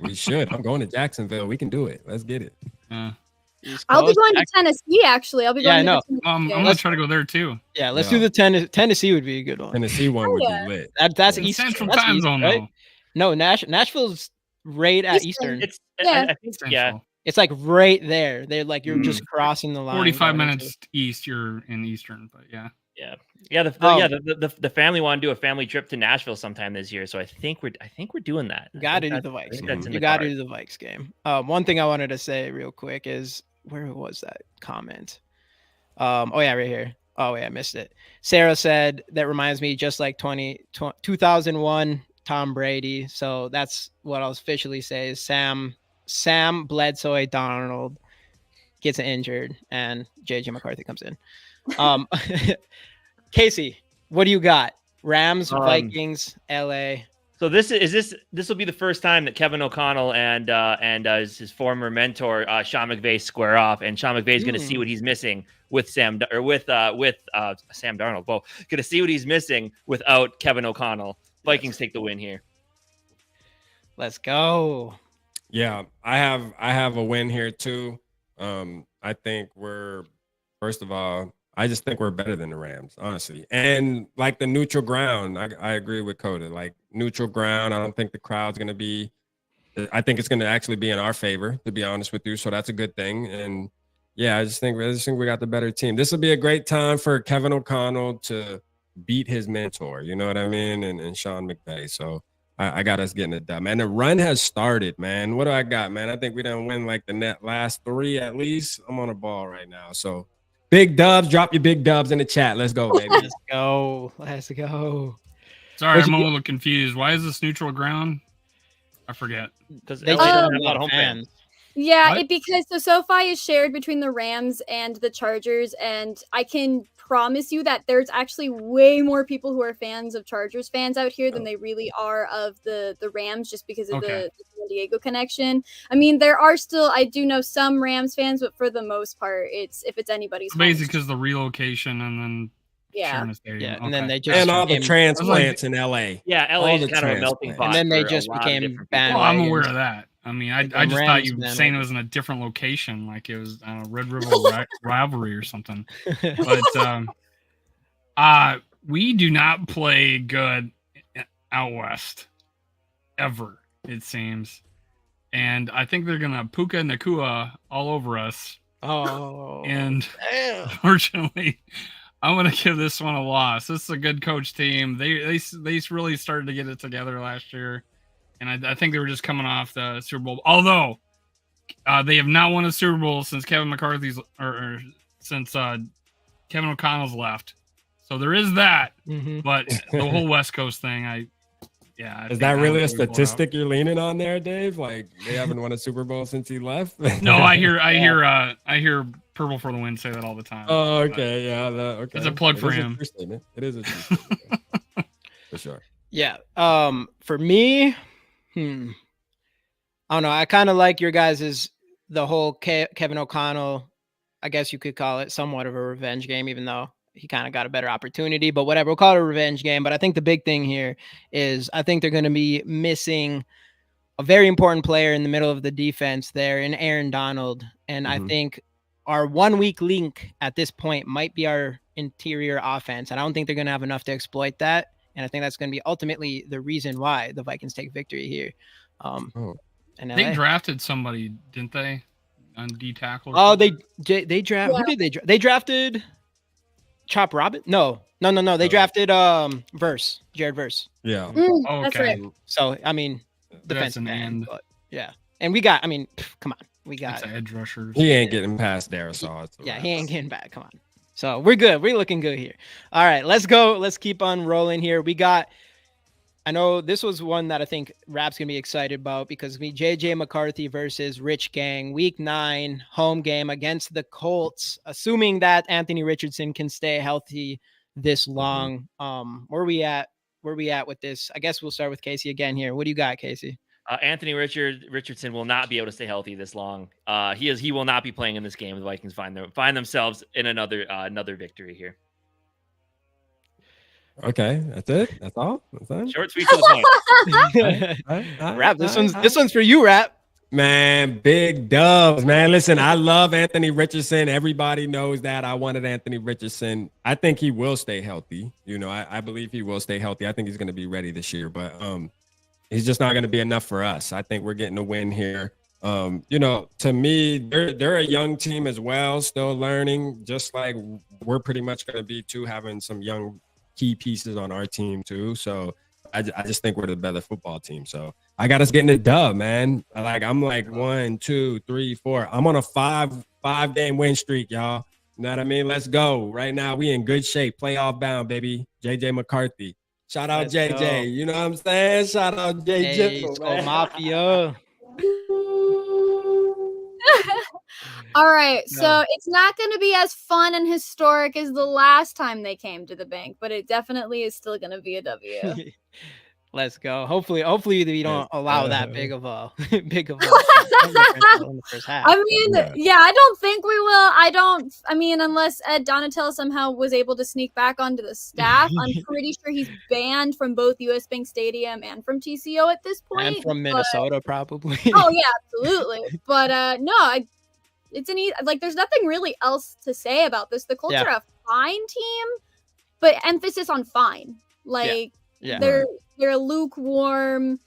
I'm going to Jacksonville. We can do it. Let's get it. I'll be going to Tennessee, actually. I'll be going to Tennessee. I'm going to try to go there, too. Yeah, let's do the Tennessee would be a good one. Tennessee one would be lit. That's in Eastern. Central time zone, right? though. No, Nashville's right at Eastern. I think Central. It's like right there. They're like, you're just crossing the line. 45 minutes east, you're in Eastern, but yeah. The family want to do a family trip to Nashville sometime this year, so I think we're doing that. You got to do the Vikes game. You got to do the Vikes game. One thing I wanted to say real quick is, where was that comment? Right here. Oh yeah, I missed it. Sarah said that reminds me just like 2001 Tom Brady. So that's what I'll officially say is Sam Bledsoe Donald gets injured and JJ McCarthy comes in. Casey, what do you got? Rams, Vikings, LA. So this will be the first time that Kevin O'Connell and his former mentor Sean McVay square off, and Sean McVay is going to see what he's missing with Sam Darnold. Well, going to see what he's missing without Kevin O'Connell. Vikings take the win here. Let's go. Yeah, I have a win here too. I think I just think we're better than the Rams, honestly. And like the neutral ground, I agree with Koda. Like neutral ground, I don't think the crowd's going to be – I think it's going to actually be in our favor, to be honest with you. So that's a good thing. And, yeah, I just think we got the better team. This will be a great time for Kevin O'Connell to beat his mentor, you know what I mean, and Sean McVay. So I got us getting it done. Man, the run has started, man. What do I got, man? I think we done win like the last 3 at least. I'm on a ball right now, so – big dubs, drop your big dubs in the chat. Let's go, baby. Let's go. Sorry, I'm a little confused. Why is this neutral ground? I forget. Because they LA doesn't have a lot of home fans. Yeah, because the SoFi is shared between the Rams and the Chargers, and I can promise you that there's actually way more people who are fans of Chargers fans out here than they really are of the Rams, just because of the San Diego connection. I mean, there are still, I do know some Rams fans, but for the most part, if it's anybody's home. Basically because the relocation and then and then they just all the transplants in LA. Yeah, LA is kind of a melting pot. And then they just became bandwagons. Well, I'm aware of that. I mean, I just thought you were saying it was in a different location, like it was Red River rivalry or something. But we do not play good out west ever, it seems. And I think they're gonna Puka Nakua all over us. Oh, And damn. unfortunately, I'm gonna give this one a loss. This is a good coach team. They really started to get it together last year, and I think they were just coming off the Super Bowl. Although they have not won a Super Bowl since Kevin McCarthy's or since Kevin O'Connell's left. So there is that. Mm-hmm. But the whole West Coast thing, I Is that really a statistic you're leaning on there, Dave? Like they haven't won a Super Bowl since he left? No, I hear Purple for the Win say that all the time. Oh, okay, yeah, okay. It's a plug for him. It is a true statement. For sure. Yeah. For me, I don't know. I kind of like your guys's the whole Kevin O'Connell. I guess you could call it somewhat of a revenge game, even though he kind of got a better opportunity, but whatever, we'll call it a revenge game. But I think the big thing here is I think they're going to be missing a very important player in the middle of the defense there in Aaron Donald. And I think our 1 weak link at this point might be our interior offense. And I don't think they're going to have enough to exploit that. And I think that's going to be ultimately the reason why the Vikings take victory here. And they drafted somebody, didn't they? On D tackle. Oh, they drafted. Yeah. Who did they draft? They drafted Chop Robin? No. They drafted Jared Verse. Yeah. Okay. That's right. So I mean, defensive end, but yeah. And we got. I mean, come on, we got edge rushers. He ain't getting past Darisaw. Yeah, he ain't getting back. Come on. So we're good. We're looking good here. All right, let's go. Let's keep on rolling here. We got. I know this was one that I think Rap's gonna be excited about because we JJ McCarthy versus Rich Gang, Week 9 home game against the Colts. Assuming that Anthony Richardson can stay healthy this long, where we at with this? I guess we'll start with Casey again here. What do you got, Casey? Anthony Richardson will not be able to stay healthy this long. He will not be playing in this game. The Vikings find themselves in another victory here. Okay, that's it. That's all. Short, sweet to the point. Rap, this one's for you, Rap. Man, big dubs, man. Listen, I love Anthony Richardson. Everybody knows that. I wanted Anthony Richardson. I think he will stay healthy. You know, I believe he will stay healthy. I think he's going to be ready this year, but he's just not going to be enough for us. I think we're getting a win here. You know, to me, they're a young team as well, still learning, just like we're pretty much going to be too, having some young key pieces on our team too. So I just think we're the better football team. So I got us getting a dub, man. I'm like 1, 2, 3, 4. I'm on a five game win streak, y'all. You know what I mean? Let's go. Right now, we in good shape. Playoff bound, baby. JJ McCarthy. Shout out JJ. Go. You know what I'm saying? Shout out JJ. Hey, Skol Mafia. All right, so it's not going to be as fun and historic as the last time they came to the bank, but it definitely is still going to be a W. Let's go. Hopefully we don't allow that big of a in the first half. I mean, yeah, I don't think we will. I mean, unless Ed Donatello somehow was able to sneak back onto the staff. I'm pretty sure he's banned from both US Bank Stadium and from TCO at this point. And from Minnesota, probably. Oh, yeah, absolutely. But no, it's there's nothing really else to say about this. The Colts are a fine team, but emphasis on fine. They're lukewarm.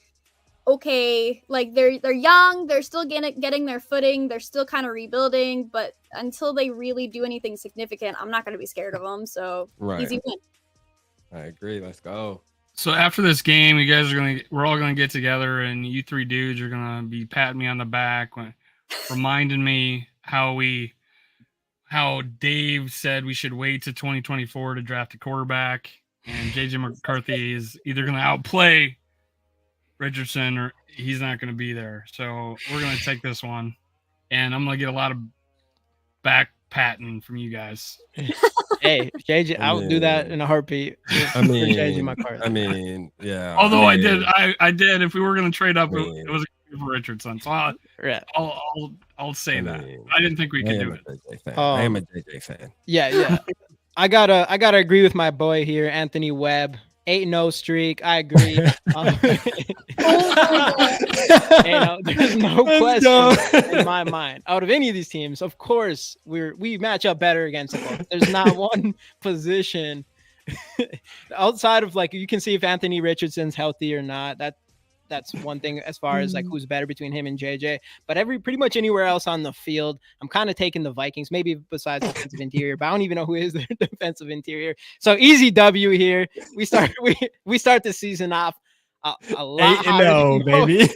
Okay, they're young. They're still getting their footing. They're still kind of rebuilding. But until they really do anything significant, I'm not going to be scared of them. So easy win. I agree. Let's go. So after this game, you guys we're all gonna get together, and you three dudes are gonna be patting me on the back, reminding me how Dave said we should wait to 2024 to draft a quarterback, and JJ McCarthy is either going to outplay Richardson or he's not going to be there. So we're going to take this one, and I'm going to get a lot of back patting from you guys. Hey, JJ, I would do that in a heartbeat. JJ McCarthy. I mean, yeah. Although I did. If we were going to trade up, it was for Richardson. So I'll say that. I didn't think we could do it. I am a JJ fan. Yeah. I gotta agree with my boy here, Anthony Webb. 8-0 streak. I agree. There's no question in my mind. Out of any of these teams, of course, we match up better against them. There's not one position outside of like, you can see if Anthony Richardson's healthy or not. That's one thing as far as like who's better between him and JJ. But pretty much anywhere else on the field, I'm kind of taking the Vikings, maybe besides defensive interior, but I don't even know who is their defensive interior. So easy W here. We start the season off a lot hotter baby.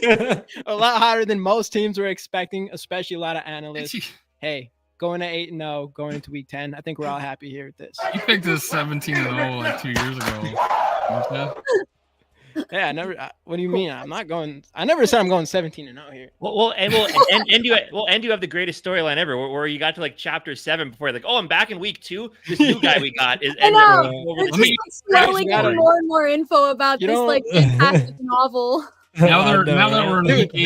a lot hotter than most teams were expecting, especially a lot of analysts. Hey, going to 8-0, going into week 10. I think we're all happy here with this. You picked this 17-0 like 2 years ago. Yeah, I never. What do you mean? I'm not going. I never said I'm going 17-0 here. And you have the greatest storyline ever, where you got to like chapter 7 before you're like, oh, I'm back in week 2. This new guy we got is. I know. We're just like slowly getting more and more info about this like fantastic novel. Now that we're in the game,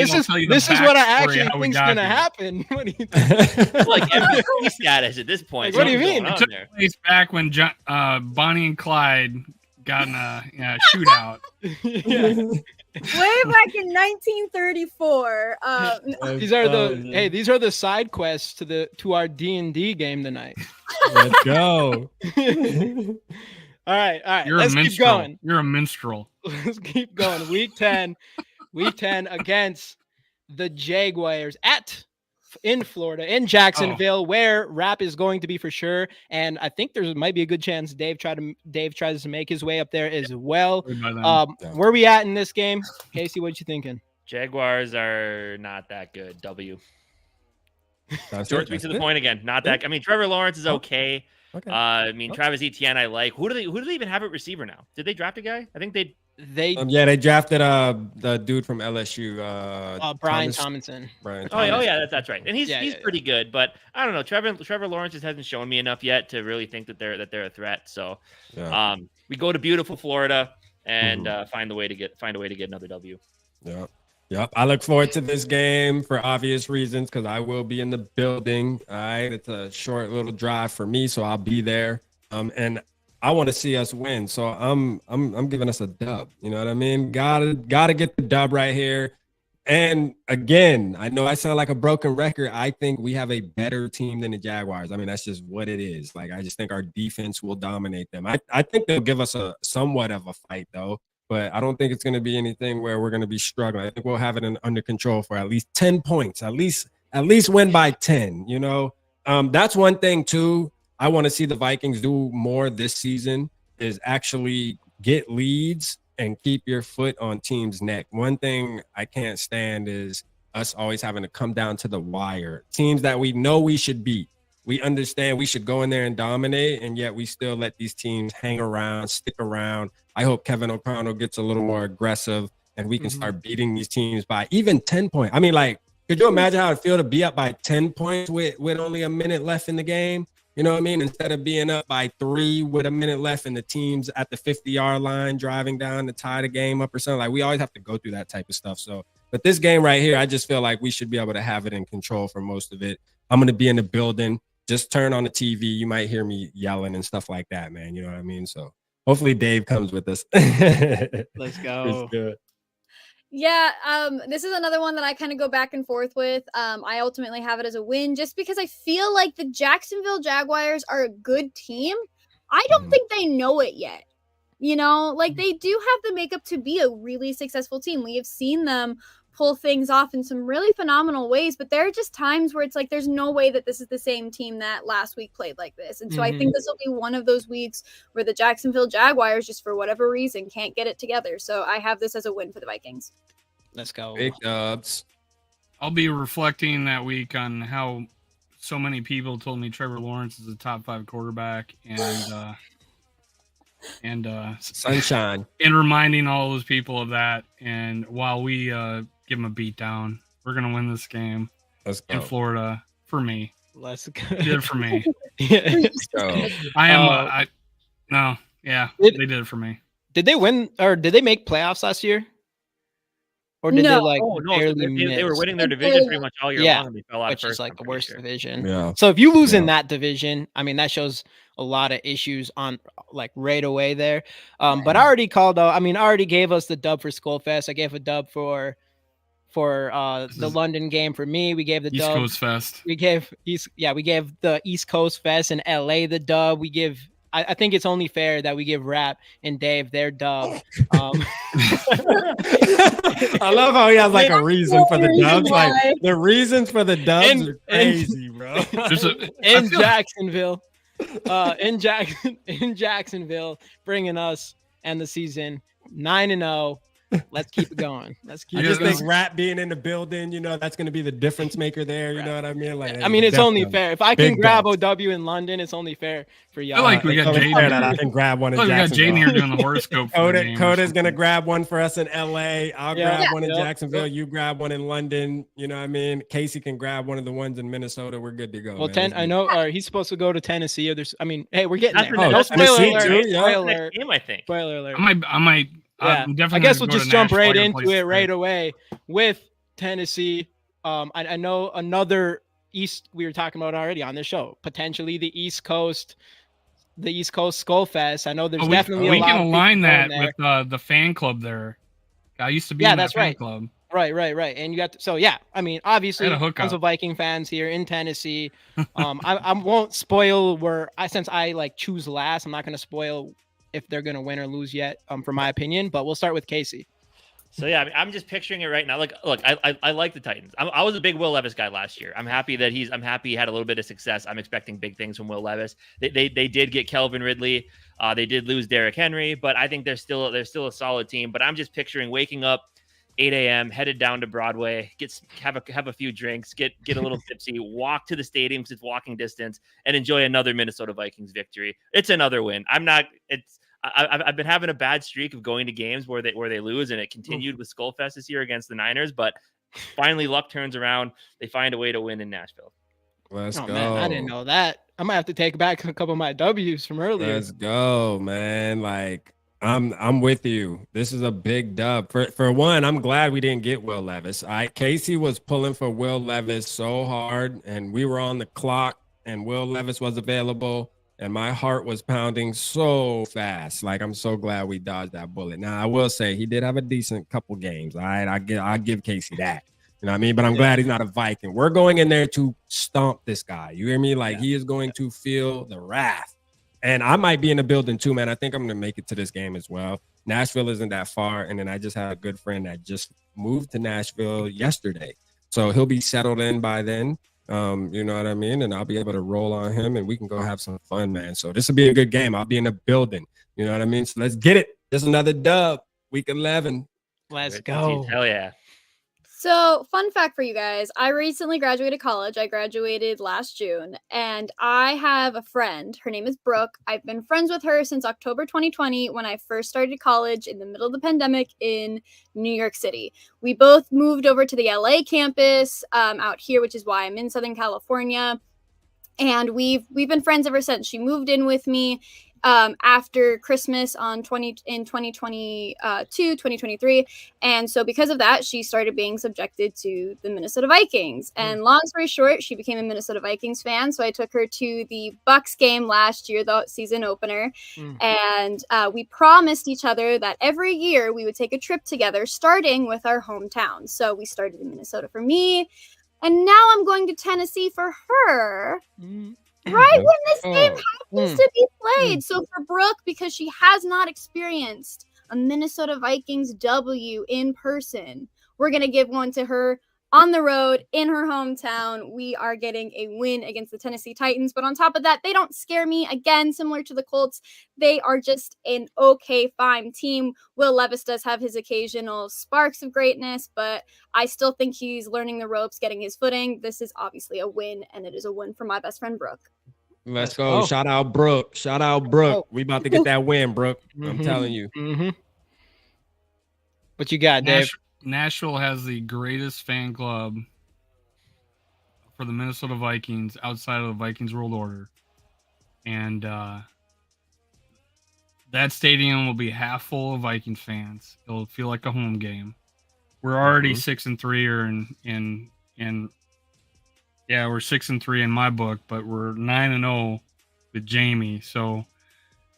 this is what I actually think's gonna happen. What do you think? Like MVP status at this point. Like, what do you mean? It took place back when Bonnie and Clyde got in a shootout. Way back in 1934. These are the side quests to our D&D game tonight. Let's go. All right. Let's keep going. You're a minstrel. Let's keep going. Week 10 against the Jaguars in Florida, in Jacksonville, where Rap is going to be for sure. And I think there might be a good chance Dave tries to make his way up there as well. Where are we at in this game? Casey, what you thinking? Jaguars are not that good. W. Short, sweet to the point again. Not that. I mean, Trevor Lawrence is okay. Travis Etienne, I like. Who do they even have at receiver now? Did they draft a guy? I think they drafted the dude from LSU, Brian Tomlinson. Oh yeah, that's right. And he's pretty good, but I don't know. Trevor Lawrence just hasn't shown me enough yet to really think that they're a threat. So we go to beautiful Florida and find a way to get another W. Yep. I look forward to this game for obvious reasons because I will be in the building. All right. It's a short little drive for me, so I'll be there. And I want to see us win. So I'm giving us a dub. You know what I mean? Gotta get the dub right here. And again, I know I sound like a broken record. I think we have a better team than the Jaguars. I mean, that's just what it is. Like, I just think our defense will dominate them. I think they'll give us a somewhat of a fight though. But I don't think it's going to be anything where we're going to be struggling. I think we'll have it under control for at least 10 points, at least win by 10, you know? That's one thing too. I want to see the Vikings do more this season is actually get leads and keep your foot on teams' neck. One thing I can't stand is us always having to come down to the wire. Teams that we know we should beat. We understand we should go in there and dominate, and yet we still let these teams hang around, stick around. I hope Kevin O'Connell gets a little more aggressive and we can start beating these teams by even 10 points. I mean, like, could you imagine how it feel to be up by 10 points with only a minute left in the game? You know what I mean? Instead of being up by 3 with a minute left and the team's at the 50-yard line driving down to tie the game up or something. Like, we always have to go through that type of stuff. So, but this game right here, I just feel like we should be able to have it in control for most of it. I'm going to be in the building. Just turn on the TV. You might hear me yelling and stuff like that, man. You know what I mean? So hopefully Dave comes with us. Let's go. Yeah, this is another one that I kind of go back and forth with. I ultimately have it as a win just because I feel like the Jacksonville Jaguars are a good team. I don't think they know it yet. You know, like they do have the makeup to be a really successful team. We have seen them pull things off in some really phenomenal ways, but there are just times where it's like there's no way that this is the same team that last week played like this. And so I think this will be one of those weeks where the Jacksonville Jaguars, just for whatever reason, can't get it together. So I have this as a win for the Vikings. Let's go. Big dubs. I'll be reflecting that week on how so many people told me Trevor Lawrence is a top 5 quarterback and sunshine, and reminding all those people of that. And while we give them a beat down, we're gonna win this game. Let's go. In Florida for me. Let's go. They did it for me. Let's go. They did it for me. Did they win or did they make playoffs last year? Or did they like they were winning their division pretty much all year long, and they fell out which first. Is like the worst division. Yeah. So if you lose in that division, I mean that shows a lot of issues on like right away there. But I already called out. I mean, I already gave us the dub for SKOLFEST. I gave a dub for the London game for me. We gave the East dub. Coast Fest. We gave the East Coast Fest in LA the dub. I think it's only fair that we give Rap and Dave their dub. I love how he has like a reason for the Reason dubs. why. Like the reasons for the dubs And- are crazy, bro. in Jacksonville, in Jacksonville, bringing us and the season 9-0. Let's keep it going. I Let's just keep it think going. Rap being in the building, that's going to be the difference maker there. You know what I mean? Like, I mean, it's only definitely. fair. If I can Big grab dubs. OW in London, it's only fair for y'all. I like we It's got only Jaden fair that I here. can grab one in We got Jacksonville. Jaden here doing the horoscope. for the game or Coda's something. gonna grab one for us in LA. I'll Yeah. grab one in Yep. Jacksonville. You grab one in London. You know what I mean? Casey can grab one of the ones in Minnesota. We're good to go. Well, man. I know he's supposed to go to Tennessee. Or hey, we're getting That's there. the- Oh, No that's the spoiler Tennessee next alert. too, game. yeah. That's the Spoiler next alert. game, I think. Spoiler alert. I might. Yeah. I'm I definitely guess gonna we'll go just to jump Nashville. right I got a into place it to right stay. away with Tennessee. I know another East we were talking about already on this show. Potentially the East Coast SKOLFEST. I know there's Oh, definitely we a lot can of align people that going there. with the fan club there. I used to be Yeah, in that that's fan right. club. Right. And you got so yeah. I mean, obviously, I had a hookup. tons of Viking fans here in Tennessee. I won't spoil since I like choose last. I'm not going to spoil if they're going to win or lose yet. For my opinion, but we'll start with Casey. So yeah, I mean, I'm just picturing it right now. Look, I like the Titans. I was a big Will Levis guy last year. I'm happy he had a little bit of success. I'm expecting big things from Will Levis. They did get Kelvin Ridley. They did lose Derrick Henry, but I think they're still a solid team. But I'm just picturing waking up 8 a.m., headed down to Broadway, have a few drinks, get a little tipsy, walk to the stadium because it's walking distance, and enjoy another Minnesota Vikings victory. It's another win. I've been having a bad streak of going to games where they lose, and it continued with SKOLFEST this year against the Niners. But finally, luck turns around. They find a way to win in Nashville. Let's go. Man, I didn't know that. I might have to take back a couple of my W's from earlier. Let's go, man. Like I'm with you. This is a big dub. For one, I'm glad we didn't get Will Levis. Casey was pulling for Will Levis so hard, and we were on the clock, and Will Levis was available, and my heart was pounding so fast. Like, I'm so glad we dodged that bullet. Now, I will say he did have a decent couple games. All right, I give Casey that. You know what I mean? But I'm glad he's not a Viking. We're going in there to stomp this guy. You hear me? Like, he is going to feel the wrath. And I might be in the building too, man. I think I'm going to make it to this game as well. Nashville isn't that far. And then I just had a good friend that just moved to Nashville yesterday. So he'll be settled in by then. You know what I mean? And I'll be able to roll on him and we can go have some fun, man. So this will be a good game. I'll be in the building. You know what I mean? So let's get it. Just another dub. Week 11. Let's go. Hell yeah. So, fun fact for you guys, I recently graduated college. I graduated last June, and I have a friend. Her name is Brooke. I've been friends with her since October 2020 when I first started college in the middle of the pandemic in New York City. We both moved over to the LA campus out here, which is why I'm in Southern California. And we've been friends ever since. She moved in with me after Christmas in 2022, 2023. And so because of that, she started being subjected to the Minnesota Vikings. And long story short, she became a Minnesota Vikings fan. So I took her to the Bucks game last year, the season opener. And we promised each other that every year we would take a trip together, starting with our hometown. So we started in Minnesota for me. And now I'm going to Tennessee for her. Right when this game happens to be played. So for Brooke, because she has not experienced a Minnesota Vikings W in person, we're going to give one to her on the road in her hometown. We are getting a win against the Tennessee Titans. But on top of that, they don't scare me. Again, similar to the Colts, they are just an okay, fine team. Will Levis does have his occasional sparks of greatness, but I still think he's learning the ropes, getting his footing. This is obviously a win, and it is a win for my best friend, Brooke. Let's go. Shout out Brooke. Shout out Brooke. We about to get that win, Brooke. I'm telling you. What you got, Dave? Nashville has the greatest fan club for the Minnesota Vikings outside of the Vikings World Order. And that stadium will be half full of Vikings fans. It'll feel like a home game. We're already 6-3 or we're 6-3 in my book, but we're 9-0 with Jamie. So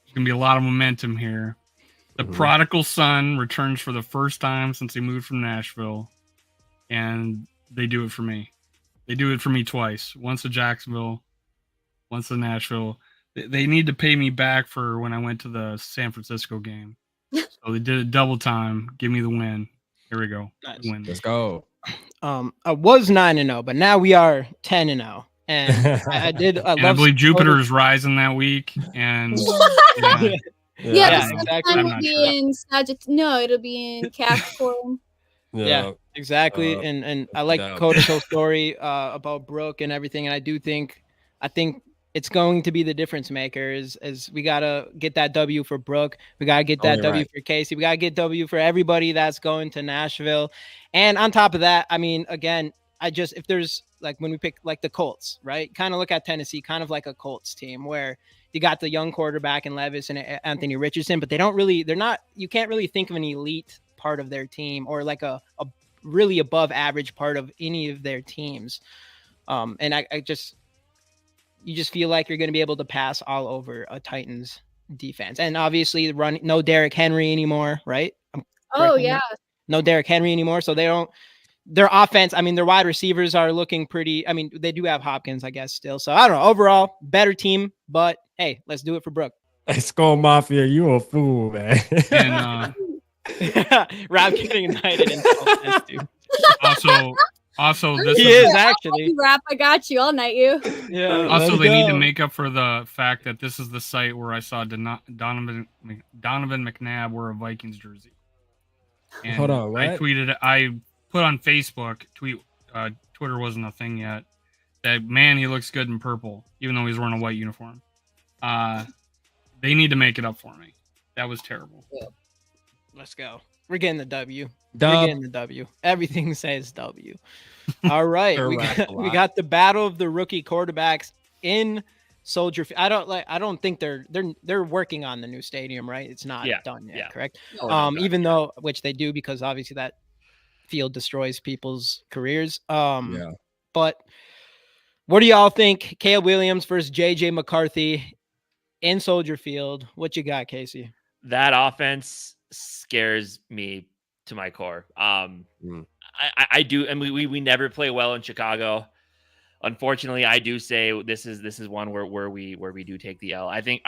there's gonna be a lot of momentum here. The prodigal son returns for the first time since he moved from Nashville, and they do it for me. They do it for me twice. Once to Jacksonville, once to Nashville. They need to pay me back for when I went to the San Francisco game. So they did it double time. Give me the win. Here we go. Nice. Win. Let's go. I was 9-0, but now we are 10-0. And I And I believe Jupiter is rising that week. And Yeah, Yeah, the exactly. sun I'm will not be sure. in No, it'll be in Capricorn. Yeah, exactly. Uh, And I like yeah. Koda's whole story about Brooke and everything. And I think it's going to be the difference maker is we got to get that W for Brooke. We got to get that Only W right. for Casey. We got to get W for everybody that's going to Nashville. And on top of that, I mean, again, if there's like when we pick like the Colts, right? Kind of look at Tennessee, kind of like a Colts team where you got the young quarterback in Levis and Anthony Richardson, but you can't really think of an elite part of their team or like a really above average part of any of their teams. And you just feel like you're going to be able to pass all over a Titans defense. And obviously no Derrick Henry anymore, right? Oh yeah. No Derrick Henry anymore. So their offense, I mean, their wide receivers are looking pretty. I mean, they do have Hopkins, I guess, still. So I don't know. Overall, better team, but hey, let's do it for Brooke. Hey, Skol Mafia, you a fool, man. And Rob getting indicted in SKOLFEST, dude. also this He is actually. Rap, I got you. I'll night you. Yeah. Also, they need to make up for the fact that this is the site where I saw Donovan McNabb wear a Vikings jersey. And Hold on, what? I put on Facebook, Twitter wasn't a thing yet, that, man, he looks good in purple, even though he's wearing a white uniform. They need to make it up for me. That was terrible. Let's go. We're getting the W. Dub. We're getting the W. Everything says W. All right. we Correct. we got the battle of the rookie quarterbacks in Soldier Field. I don't think they're working on the new stadium, right? It's not done yet, correct? Even though, which they do, because obviously that field destroys people's careers. But what do y'all think? Caleb Williams versus JJ McCarthy in Soldier Field. What you got, Casey? That offense scares me to my core. I do, and we never play well in Chicago. Unfortunately, I do say this is one where we do take the L. I think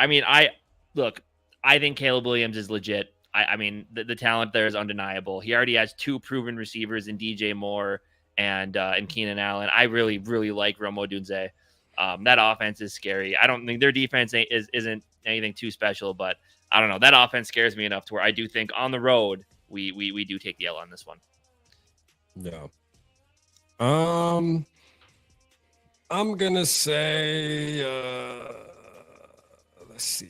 Caleb Williams is legit. I mean, the talent there is undeniable. He already has two proven receivers in DJ Moore and Keenan Allen. I really, really like Rome Odunze. That offense is scary. I don't think their defense isn't anything too special, but I don't know. That offense scares me enough to where I do think on the road we do take the L on this one. Yeah. I'm gonna say let's see.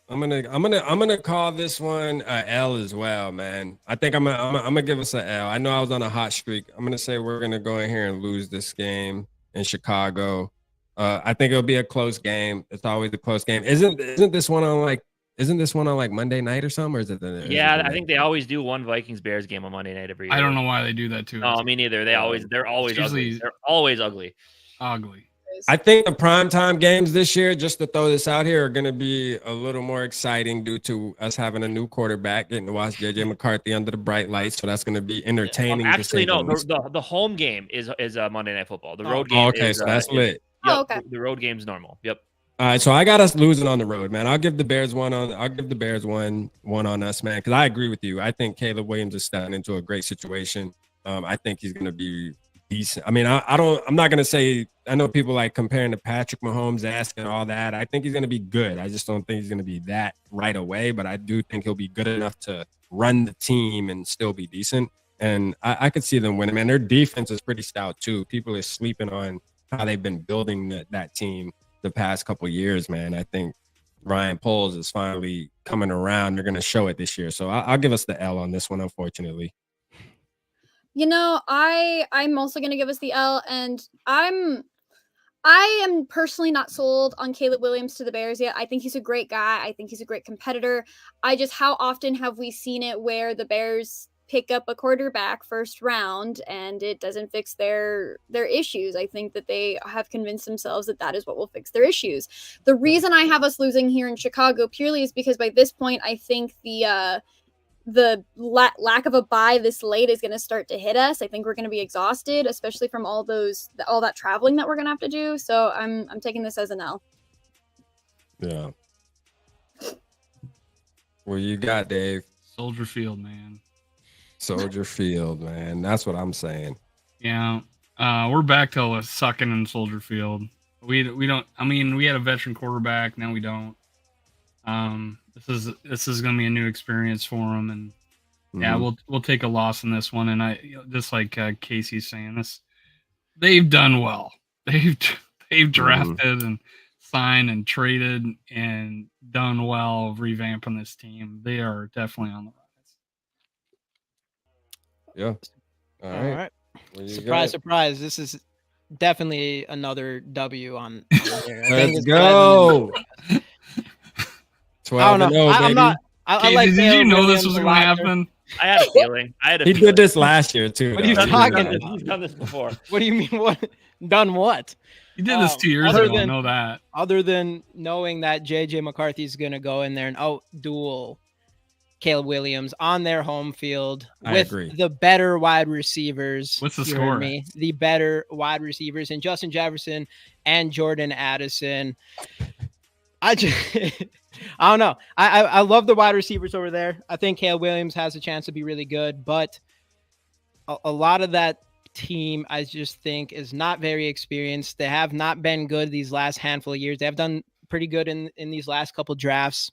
I'm gonna call this one a L as well, man. I think I'm gonna give us an L. I know I was on a hot streak. I'm gonna say we're gonna go in here and lose this game in Chicago. I think it'll be a close game. It's always a close game. Isn't this one on like Monday night or something? Or is it I think they always do one Vikings Bears game on Monday night every year. I don't know why they do that too. No, me neither. They're always ugly. They're always ugly. I think the primetime games this year, just to throw this out here, are going to be a little more exciting due to us having a new quarterback, getting to watch JJ McCarthy under the bright lights. So that's going to be entertaining. Actually, no, the home game is Monday Night Football. The road game. Okay, so that's lit. Yep, okay. The road game's normal. Yep. All right, so I got us losing on the road, man. I'll give the Bears one on us, man, because I agree with you. I think Caleb Williams is stepping into a great situation. I think he's going to be decent. I mean, I'm not going to say, I know people like comparing to Patrick Mahomes, asking all that. I think he's going to be good. I just don't think he's going to be that right away, but I do think he'll be good enough to run the team and still be decent. And I could see them winning, man. Their defense is pretty stout too. People are sleeping on how they've been building that team the past couple of years, man. I think Ryan Poles is finally coming around. They're going to show it this year. So I'll give us the L on this one, unfortunately. You know, I'm also going to give us the L, and I am personally not sold on Caleb Williams to the Bears yet. I think he's a great guy. I think he's a great competitor. How often have we seen it where the Bears pick up a quarterback first round and it doesn't fix their issues? I think that they have convinced themselves that is what will fix their issues. The reason I have us losing here in Chicago purely is because by this point, I think the lack of a bye this late is going to start to hit us. I think we're going to be exhausted, especially from all that traveling that we're going to have to do. So I'm taking this as an L. Yeah. What you got, Dave? Soldier Field, man. Soldier Field, man. That's what I'm saying. Yeah. We're back to sucking in Soldier Field. We don't. I mean, we had a veteran quarterback. Now we don't. This is gonna be a new experience for them, and yeah, we'll take a loss in this one. And I just like Casey's saying, they've done well. They've drafted and signed and traded and done well revamping this team. They are definitely on the rise. Yeah. All right. Surprise, surprise. This is definitely another W on there. Let's go. 12 I don't know. I'm not. I like. Did you know this was going to happen? I had a feeling. He did this last year too. What are you talking about? He's done this before. What do you mean? What? Done what? He did this 2 years ago. I know that. Other than knowing that JJ McCarthy is going to go in there and outduel Caleb Williams on their home field with the better wide receivers. What's the score? The better wide receivers and Justin Jefferson and Jordan Addison. I don't know. I love the wide receivers over there. I think Caleb Williams has a chance to be really good, but a lot of that team I just think is not very experienced. They have not been good these last handful of years. They have done pretty good in these last couple drafts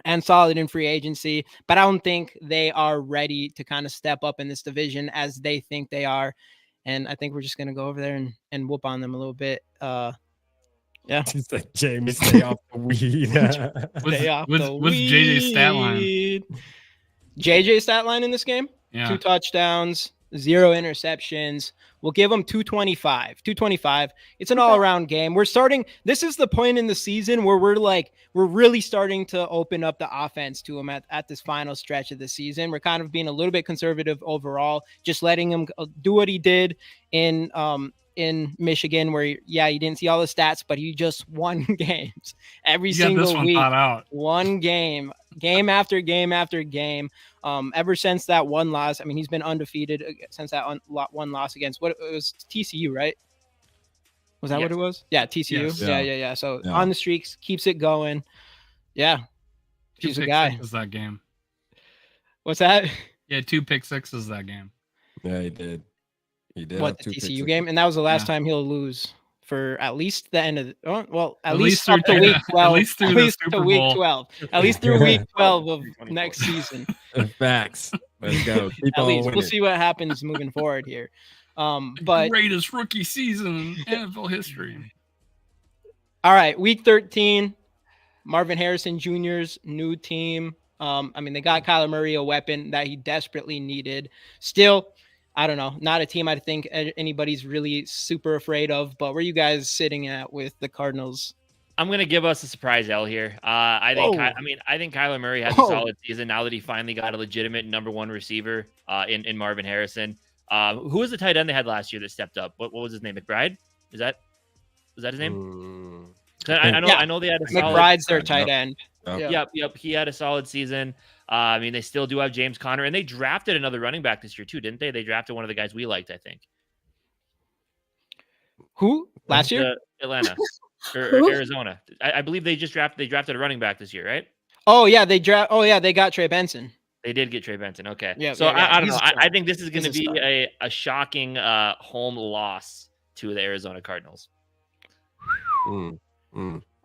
and solid in free agency, but I don't think they are ready to kind of step up in this division as they think they are. And I think we're just going to go over there and whoop on them a little bit. Yeah. It's like, Jamie, stay off the weed. What's JJ's stat line? JJ's stat line in this game? Yeah. 2 touchdowns, 0 interceptions. We'll give them 225. It's an all-around game. This is the point in the season where we're really starting to open up the offense to them at this final stretch of the season. We're kind of being a little bit conservative overall, just letting him do what he did in Michigan, where you didn't see all the stats, but he just won games every single week. One game after game after game. Ever since that one loss, I mean, he's been undefeated since that one loss against it was TCU, right? Was that what it was? Yeah, TCU. Yes. Yeah. So on the streaks, keeps it going. Yeah, he's a guy. Was that game? What's that? Yeah, 2 pick sixes that game. Yeah, he did. What, the TCU game? And that was the last time he'll lose for at least the end of at least up to week 12. At least through week 12. At least through week 12 of next season. Facts. Let's go. Keep at on least winning. We'll see what happens moving forward here. But greatest rookie season in NFL history. All right, week 13, Marvin Harrison Jr.'s new team. I mean, they got Kyler Murray, a weapon that he desperately needed. Still, I don't know, not a team I think anybody's really super afraid of, but where are you guys sitting at with the Cardinals? I'm going to give us a surprise L here. I think Kyler Murray has a solid season now that he finally got a legitimate number 1 receiver in Marvin Harrison. Who was the tight end they had last year that stepped up? What was his name? McBride? Was that his name? I know they had a solid. McBride's their tight end. Yep. He had a solid season. I mean, they still do have James Conner, and they drafted another running back this year too, didn't they? They drafted one of the guys we liked, I think. Who? Last year? Atlanta or Arizona. I believe they drafted a running back this year, right? Oh yeah, they got Trey Benson. They did get Trey Benson. Okay. Yeah. So I don't know. I think this is going to be a shocking home loss to the Arizona Cardinals.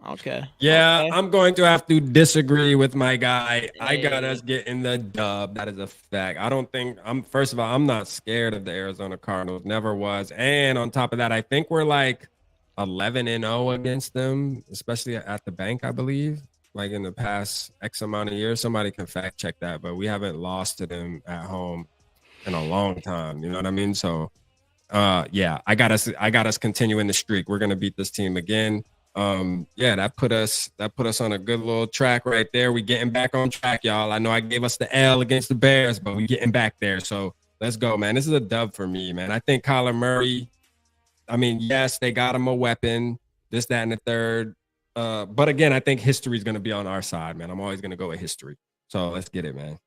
Okay. Yeah, okay. I'm going to have to disagree with my guy. I got us getting the dub. That is a fact. First of all, I'm not scared of the Arizona Cardinals. Never was. And on top of that, I think we're like 11-0 against them, especially at the bank, I believe. Like in the past X amount of years. Somebody can fact check that, but we haven't lost to them at home in a long time. You know what I mean? So yeah, I got us continuing the streak. We're gonna beat this team again. That put us on a good little track right there. We getting back on track, y'all. I know I gave us the L against the Bears, but we getting back there. So let's go, man. This is a dub for me, man. I think Kyler Murray, I mean, yes, they got him a weapon, this, that, and the third. But again, I think history is going to be on our side, man. I'm always going to go with history. So let's get it, man.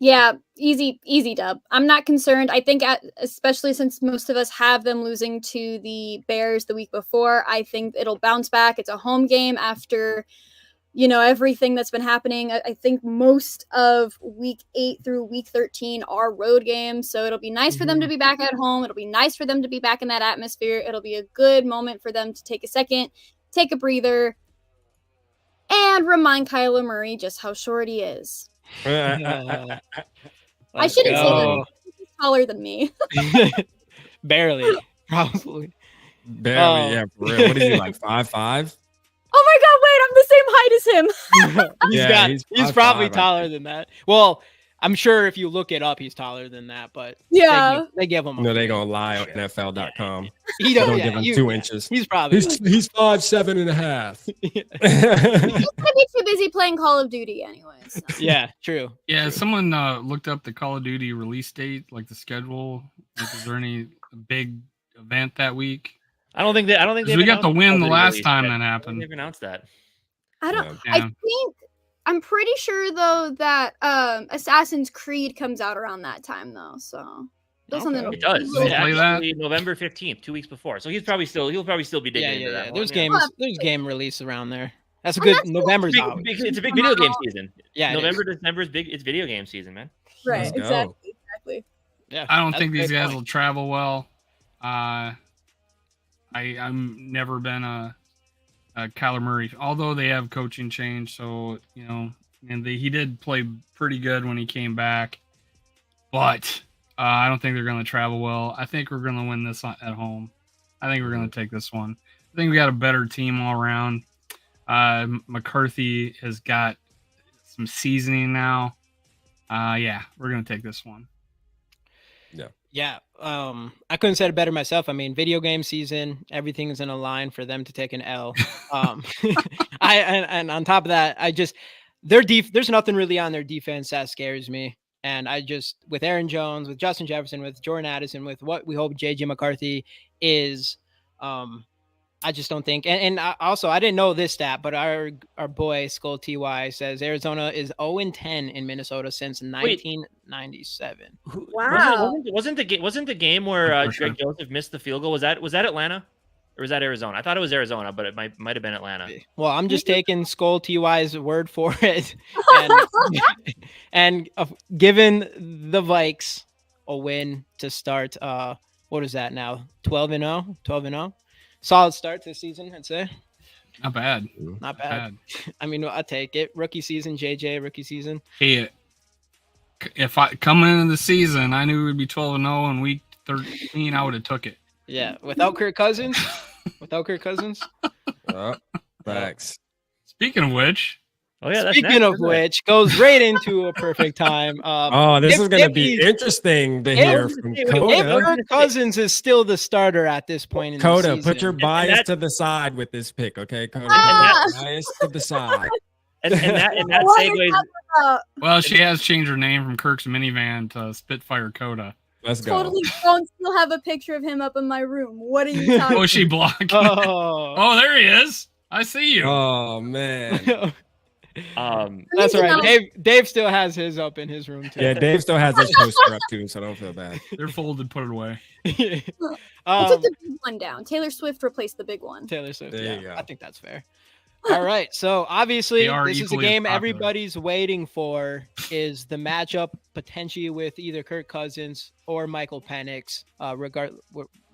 Yeah, easy dub. I'm not concerned. I think, especially since most of us have them losing to the Bears the week before, I think it'll bounce back. It's a home game after, everything that's been happening. I think most of week 8 through week 13 are road games. So it'll be nice for them to be back at home. It'll be nice for them to be back in that atmosphere. It'll be a good moment for them to take a second, take a breather, and remind Kyler Murray just how short he is. I shouldn't say that. He's taller than me. Barely, probably. Barely, yeah, for real. What is he, like 5'5"? Oh my God! Wait, I'm the same height as him. He's probably taller than that. Well, I'm sure if you look it up, he's taller than that. But yeah, they give him. No, they gonna lie on NFL.com. He don't give him 2 inches. He's probably he's 5'7.5". He's gonna be too busy playing Call of Duty, anyways. So. Yeah, true. Yeah, someone looked up the Call of Duty release date, like the schedule. Like, is there any big event that week? I don't think we got the win the last time that happened. They've announced that. I don't. Yeah. I'm pretty sure though that Assassin's Creed comes out around that time though. So it does. Play that? November 15th, 2 weeks before. So he'll probably still be digging into that. There's game release around there. That's a good November's out. It's a big video game season. Yeah, November, December is big. It's video game season, man. Right. Exactly. Yeah. I don't think these guys will travel well. I'm never been a Kyler Murray, although they have coaching change. So, and he did play pretty good when he came back, but I don't think they're going to travel well. I think we're going to win this at home. I think we're going to take this one. I think we got a better team all around. McCarthy has got some seasoning now. Yeah, we're going to take this one. Yeah. I couldn't say it better myself. I mean, video game season, everything's in a line for them to take an L. And on top of that, there's nothing really on their defense that scares me. And with Aaron Jones, with Justin Jefferson, with Jordan Addison, with what we hope JJ McCarthy is, I just don't think. And also, I didn't know this stat, but our boy Skol TY says Arizona is 0-10 in Minnesota since 1997. Wow! Wasn't the game where Greg Joseph missed the field goal? Was that Atlanta or was that Arizona? I thought it was Arizona, but it might have been Atlanta. Well, I'm just taking Skol TY's word for it, and given the Vikes a win to start. What is that now? 12-0. Solid start to the season, I'd say. Not bad. Not bad. I mean, I'll take it. Rookie season, JJ, rookie season. Hey, if I coming into the season, I knew we'd be 12-0 in week 13, I would have took it. Yeah, without Kirk Cousins. Facts. Speaking of which. Oh yeah. Speaking of which, goes right into a perfect time. This is going to be interesting to hear from Koda. If Kirk Cousins is still the starter at this point in the season. Put your bias to the side with this pick, okay, Koda? Bias to the side. And that segues. Well, she has changed her name from Kirk's minivan to Spitfire Koda. Let's go. Totally don't still have a picture of him up in my room. What are you talking about? Oh, she blocked. Oh, there he is. I see you. Oh man. That's all right. Dave still has his up in his room too. Yeah, Dave still has his poster up too, so don't feel bad. They're folded. Put it away. I took the big one down. Taylor Swift replaced the big one. Taylor Swift. There you go. I think that's fair. All right. So obviously, this is the game popular. everybody's waiting for. Is the matchup potentially with either Kirk Cousins or Michael Penix?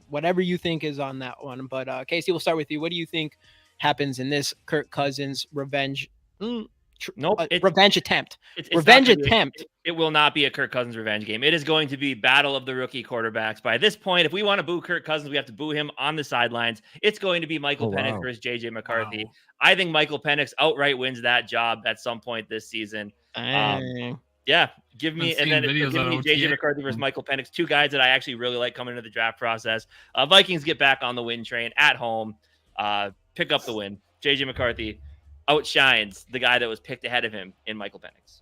Whatever you think is on that one. But Casey, we'll start with you. What do you think happens in this Kirk Cousins revenge? Revenge attempt. It will not be a Kirk Cousins revenge game. It is going to be battle of the rookie quarterbacks. By this point, if we want to boo Kirk Cousins, we have to boo him on the sidelines. It's going to be Michael Penix versus JJ McCarthy. Wow. I think Michael Penix outright wins that job at some point this season. Yeah, give me JJ McCarthy versus Michael Penix, two guys that I actually really like coming into the draft process. Vikings get back on the win train at home, pick up the win. JJ McCarthy outshines the guy that was picked ahead of him in Michael Penix.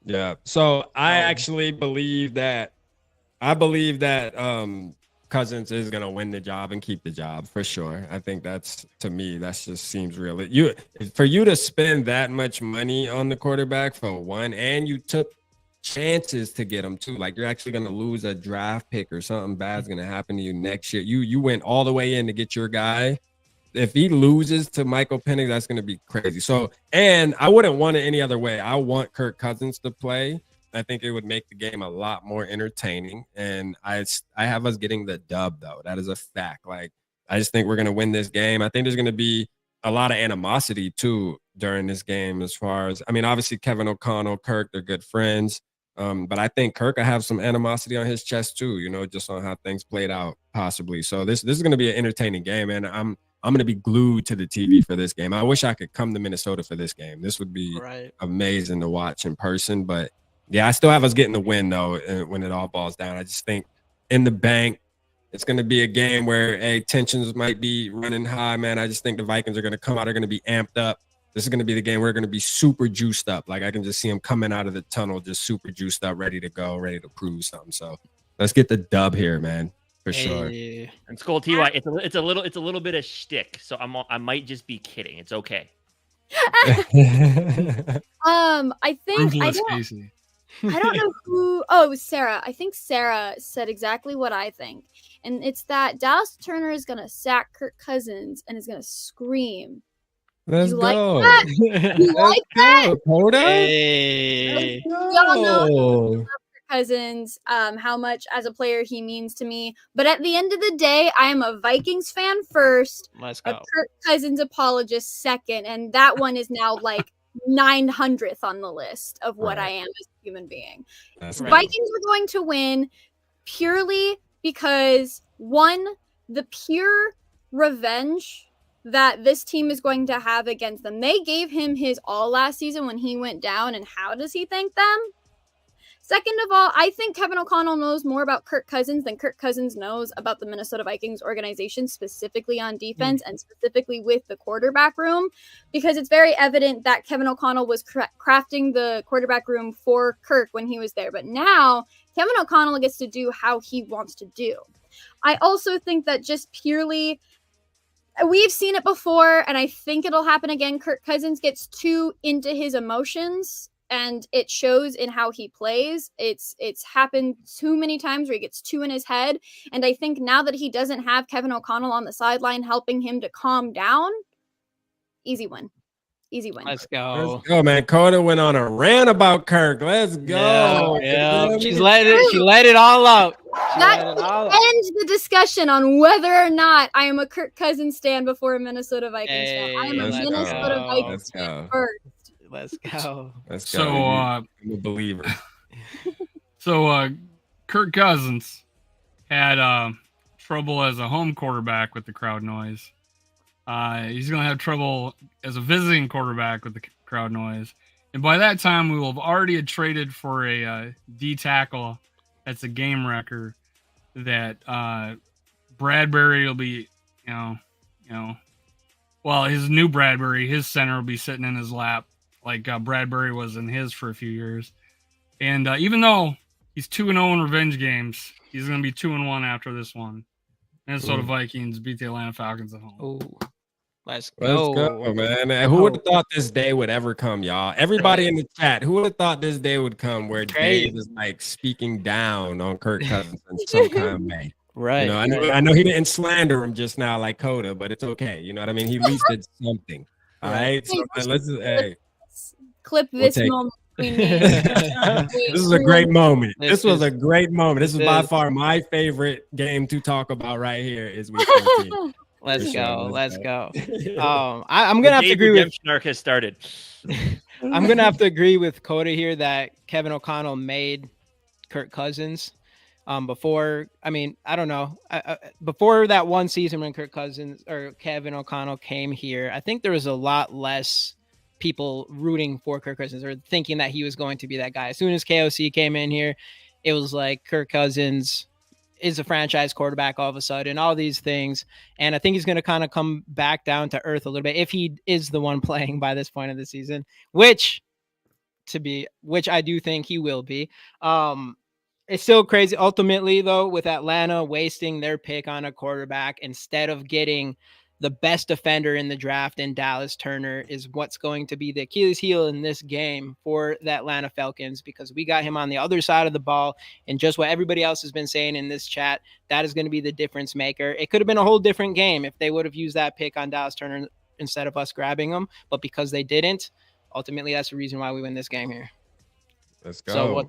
Yeah. So I actually believe that Cousins is going to win the job and keep the job for sure. I think that just seems real. For you to spend that much money on the quarterback for one, and you took chances to get him too. Like you're actually going to lose a draft pick or something bad's going to happen to you next year. You went all the way in to get your guy. If he loses to Michael Penix, that's going to be crazy. So, and I wouldn't want it any other way. I want Kirk Cousins to play. I think it would make the game a lot more entertaining. And I have us getting the dub, though. That is a fact. Like, I just think we're going to win this game. I think there's going to be a lot of animosity, too, during this game as far as, I mean, obviously, Kevin O'Connell, Kirk, they're good friends. But I think Kirk will have some animosity on his chest, too, you know, just on how things played out, possibly. So this is going to be an entertaining game. And I'm going to be glued to the TV for this game. I wish I could come to Minnesota for this game. This would be amazing to watch in person. But yeah, I still have us getting the win, though, when it all balls down. I just think in the bank, it's going to be a game where tensions might be running high, man. I just think the Vikings are going to come out. They're going to be amped up. This is going to be the game where we're going to be super juiced up. Like I can just see them coming out of the tunnel, just super juiced up, ready to go, ready to prove something. So let's get the dub here, man, for sure. And Skol TY, it's a little bit of shtick. So I might just be kidding. It's okay. I think I don't know who. Oh, it was Sarah. I think Sarah said exactly what I think. And it's that Dallas Turner is going to sack Kirk Cousins and is going to scream. Let's you go. Like that? You like that? Koda? Hey. Y'all know I love Kirk Cousins, how much as a player he means to me. But at the end of the day, I am a Vikings fan first, Let's a go. Kirk Cousins apologist second. And that one is now like 900th on the list of what I am as a human being. That's Vikings are going to win purely because, one, the pure revenge that this team is going to have against them. They gave him his all last season when he went down, and how does he thank them? Second of all, I think Kevin O'Connell knows more about Kirk Cousins than Kirk Cousins knows about the Minnesota Vikings organization, specifically on defense and specifically with the quarterback room, because it's very evident that Kevin O'Connell was crafting the quarterback room for Kirk when he was there. But now Kevin O'Connell gets to do how he wants to do. I also think that just purely, we've seen it before, and I think it'll happen again. Kirk Cousins gets too into his emotions, and it shows in how he plays. It's happened too many times where he gets too in his head. And I think now that he doesn't have Kevin O'Connell on the sideline helping him to calm down, easy win. Easy win. Let's go. Let's go, man. Koda went on a rant about Kirk. Let's go. Yeah. She let it all out. That ends the discussion on whether or not I am a Kirk Cousins stan before a Minnesota Vikings fan. I am a Minnesota Vikings fan first. Let's go. Let's go. So I'm a believer. So Kirk Cousins had trouble as a home quarterback with the crowd noise. He's going to have trouble as a visiting quarterback with the crowd noise. And by that time, we will have already traded for a D tackle that's a game wrecker that Bradbury will be, well, his new Bradbury, his center will be sitting in his lap like Bradbury was in his for a few years. And even though he's 2-0 in revenge games, he's going to be 2-1 after this one. Minnesota Vikings beat the Atlanta Falcons at home. Ooh. Let's go, man. Who would have thought this day would ever come, y'all? Everybody in the chat, who would have thought this day would come where Dave is like speaking down on Kirk Cousins in some kind of way? Right. You know, I know he didn't slander him just now like Koda, but it's okay. You know what I mean? He at least did something. All right. So let's clip this moment. This is a great moment. This was a great moment. This is by far my favorite game to talk about right here. Is week 14. Let's go. I'm gonna have to agree with Snark has started. I'm gonna have to agree with Koda here that Kevin O'Connell made Kirk Cousins. Before, I mean, I don't know. Before that one season when Kirk Cousins or Kevin O'Connell came here, I think there was a lot less people rooting for Kirk Cousins or thinking that he was going to be that guy. As soon as KOC came in here, it was like Kirk Cousins is a franchise quarterback all of a sudden, all these things. And I think he's going to kind of come back down to earth a little bit if he is the one playing by this point of the season, which I do think he will be. It's still crazy. Ultimately, though, with Atlanta wasting their pick on a quarterback instead of getting the best defender in the draft in Dallas Turner is what's going to be the Achilles heel in this game for the Atlanta Falcons, because we got him on the other side of the ball. And just what everybody else has been saying in this chat, that is going to be the difference maker. It could have been a whole different game if they would have used that pick on Dallas Turner instead of us grabbing him. But because they didn't, ultimately, that's the reason why we win this game here. Let's go.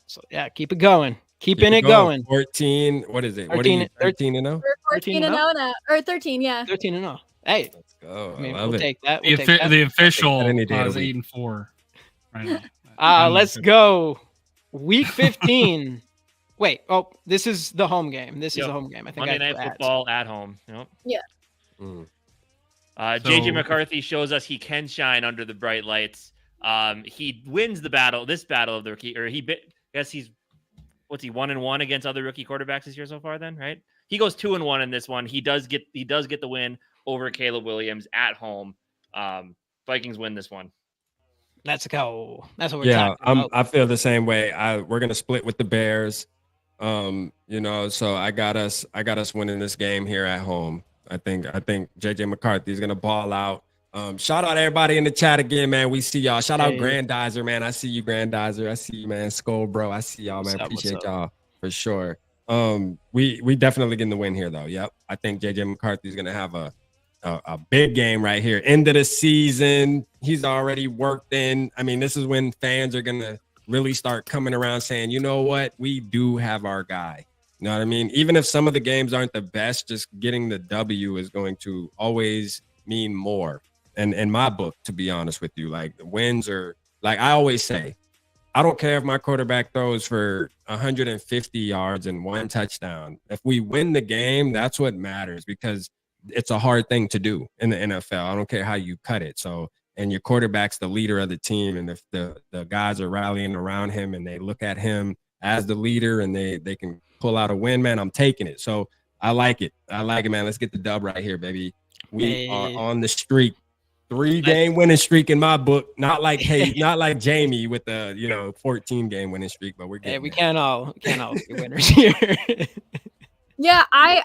So yeah, keep it going. Keeping it going. 14. What is it? 13, 13 and 0? We're 14 and 0 now. Or 13, yeah. 13 and 0. Hey. Let's go. I mean, love we'll it. take that. The official any day of is the week. 8-4 right now. Let's go. Week 15. Wait. Oh, this is the home game. This is a home game. I think Monday Night Football at home. Yep. Yeah. JJ McCarthy shows us he can shine under the bright lights. He wins this battle of the rookie, or guess he's 1-1 against other rookie quarterbacks this year so far. Then, right? He goes 2-1 in this one. He does get the win over Caleb Williams at home. Vikings win this one. Let's go. That's what we're talking about. I feel the same way. We're gonna split with the Bears. So I got us winning this game here at home. I think JJ McCarthy is gonna ball out. Shout out everybody in the chat again, man. We see y'all. Shout out Grandizer, man. I see you, Grandizer. I see you, man. Skol, bro. I see y'all, man. Appreciate y'all for sure. We definitely getting the win here, though. Yep. I think JJ McCarthy is gonna have a big game right here. End of the season. He's already worked in. I mean, this is when fans are gonna really start coming around saying, you know what, we do have our guy. You know what I mean? Even if some of the games aren't the best, just getting the W is going to always mean more. And in my book, to be honest with you, like the wins are, like I always say, I don't care if my quarterback throws for 150 yards and 1 touchdown. If we win the game, that's what matters, because it's a hard thing to do in the NFL. I don't care how you cut it. So, and your quarterback's the leader of the team. And if the guys are rallying around him and they look at him as the leader and they can pull out a win, man, I'm taking it. So I like it. Man. Let's get the dub right here, baby. We are on the streak. 3-game winning streak in my book. Not like Jamie with the 14-game winning streak, but we're getting we can't all be winners here. Yeah, I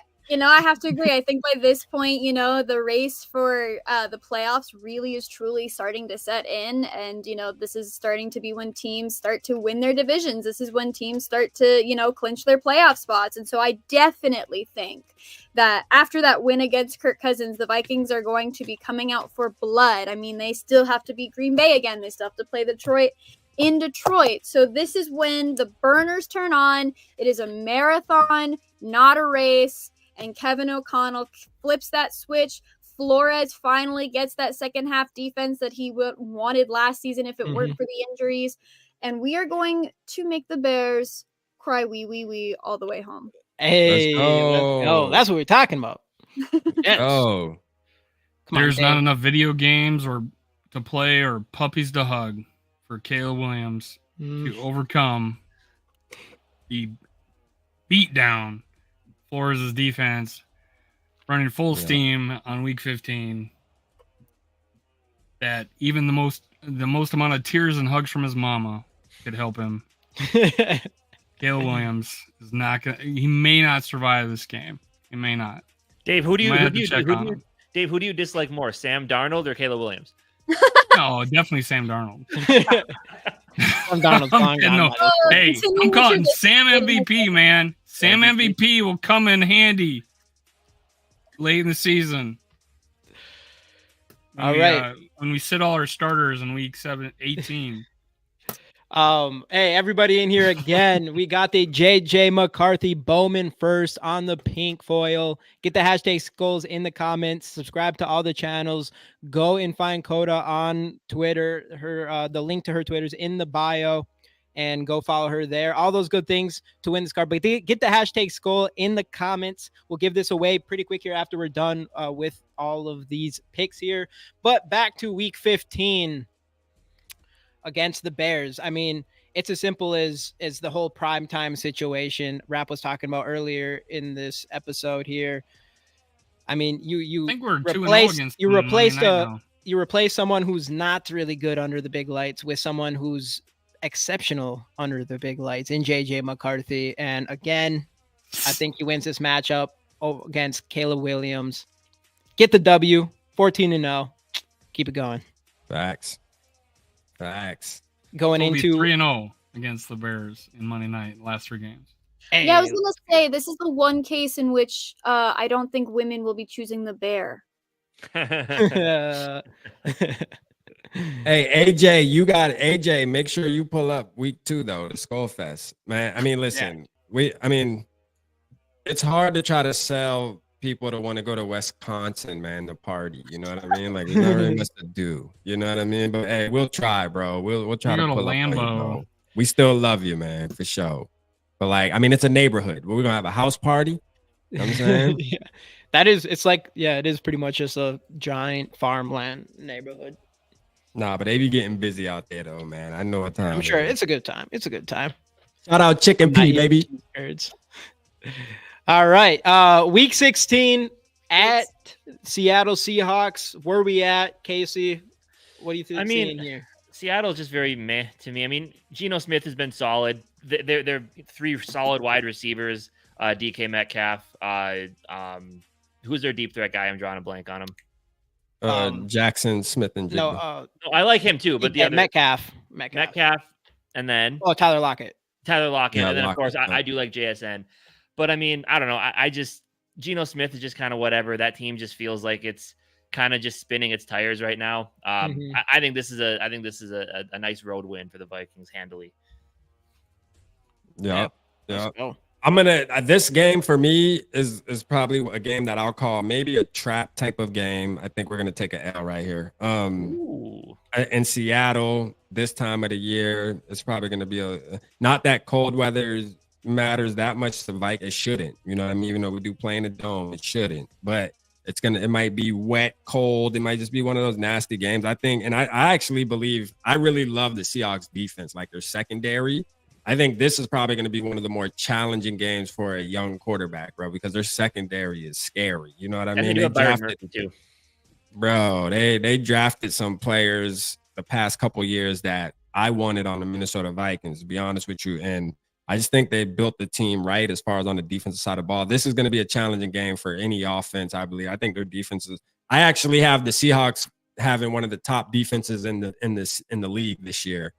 have to agree. I think by this point, the race for the playoffs really is truly starting to set in. And, this is starting to be when teams start to win their divisions. This is when teams start to, clinch their playoff spots. And so I definitely think that after that win against Kirk Cousins, the Vikings are going to be coming out for blood. I mean, they still have to beat Green Bay again. They still have to play Detroit in Detroit. So this is when the burners turn on. It is a marathon, not a race. And Kevin O'Connell flips that switch. Flores finally gets that second half defense that he wanted last season if it weren't for the injuries. And we are going to make the Bears cry wee all the way home. Hey, let's go. That's what we're talking about. Yes. Oh, there's not enough video games or to play or puppies to hug for Caleb Williams to overcome the beatdown Flores' defense running full steam on week 15. That even the most amount of tears and hugs from his mama could help him. Caleb Williams is not gonna. He may not survive this game. He may not. Dave, who do you dislike more, Sam Darnold or Caleb Williams? No, definitely Sam Darnold. Sam Darnold's hey, I'm calling Sam MVP, man. Sam MVP will come in handy late in the season. When we sit all our starters in week 18. Hey, everybody in here again. We got the JJ McCarthy Bowman first on the pink foil. Get the hashtag Skols in the comments. Subscribe to all the channels. Go and find Koda on Twitter. The link to her Twitter is in the bio, and go follow her there. All those good things to win this card. But get the hashtag Skol in the comments. We'll give this away pretty quick here after we're done with all of these picks here. But back to week 15. Against the Bears. I mean, it's as simple as the whole primetime situation Rap was talking about earlier in this episode here. I mean, you replace someone who's not really good under the big lights with someone who's exceptional under the big lights in JJ McCarthy. And again, I think he wins this matchup against Caleb Williams. Get the W. 14-0. Keep it going. Facts. Going We'll be into 3-0 against the Bears in Monday night, last 3 games. Yeah, I was gonna say this is the one case in which I don't think women will be choosing the bear. Hey, AJ, you got AJ. Make sure you pull up week 2 though, the SKOLFEST, man. I mean, listen, it's hard to try to sell people to want to go to Wisconsin, man, to party. You know what I mean? Like, there's not really much to do. You know what I mean? But hey, we'll try, bro. We'll try to go to pull up on you, Lambeau. bro. We still love you, man, for sure. But like, I mean, it's a neighborhood. We're gonna have a house party. You know what I'm saying? Yeah. That is, it's like, yeah, it is pretty much just a giant farmland neighborhood. Nah, but they be getting busy out there though, man. I know what time. I'm sure it is. it's a good time. It's a good time. Shout out Chicken P, baby. Birds. All right. Week 16 at Seattle Seahawks. Where we at, Casey? What do you think? I mean, here? Seattle's just very meh to me. I mean, Geno Smith has been solid. They're 3 solid wide receivers. DK Metcalf. Who's their deep threat guy? I'm drawing a blank on him. Jackson Smith and No, Jigba. No, I like him too, but the other Metcalf, and then Tyler Lockett. Yeah, and then of course Lockett. I do like JSN. But I mean, I don't know. I just Geno Smith is just kind of whatever. That team just feels like it's kind of just spinning its tires right now. I think this is a nice road win for the Vikings handily. Yeah. Let's go. I'm gonna this game for me is probably a game that I'll call maybe a trap type of game. I think we're gonna take an L right here. In Seattle this time of the year, it's probably gonna be not that cold weather matters that much to Vike. It shouldn't, you know what I mean? Even though we do play in the dome, it shouldn't. But it might be wet, cold. It might just be one of those nasty games. I think, and I actually believe I really love the Seahawks defense, like their secondary. I think this is probably going to be one of the more challenging games for a young quarterback, bro, because their secondary is scary. You know what I mean? They drafted some players the past couple years that I wanted on the Minnesota Vikings, to be honest with you. And I just think they built the team right as far as on the defensive side of the ball. This is going to be a challenging game for any offense, I believe. I think their defenses. I actually have the Seahawks having one of the top defenses in the league this year.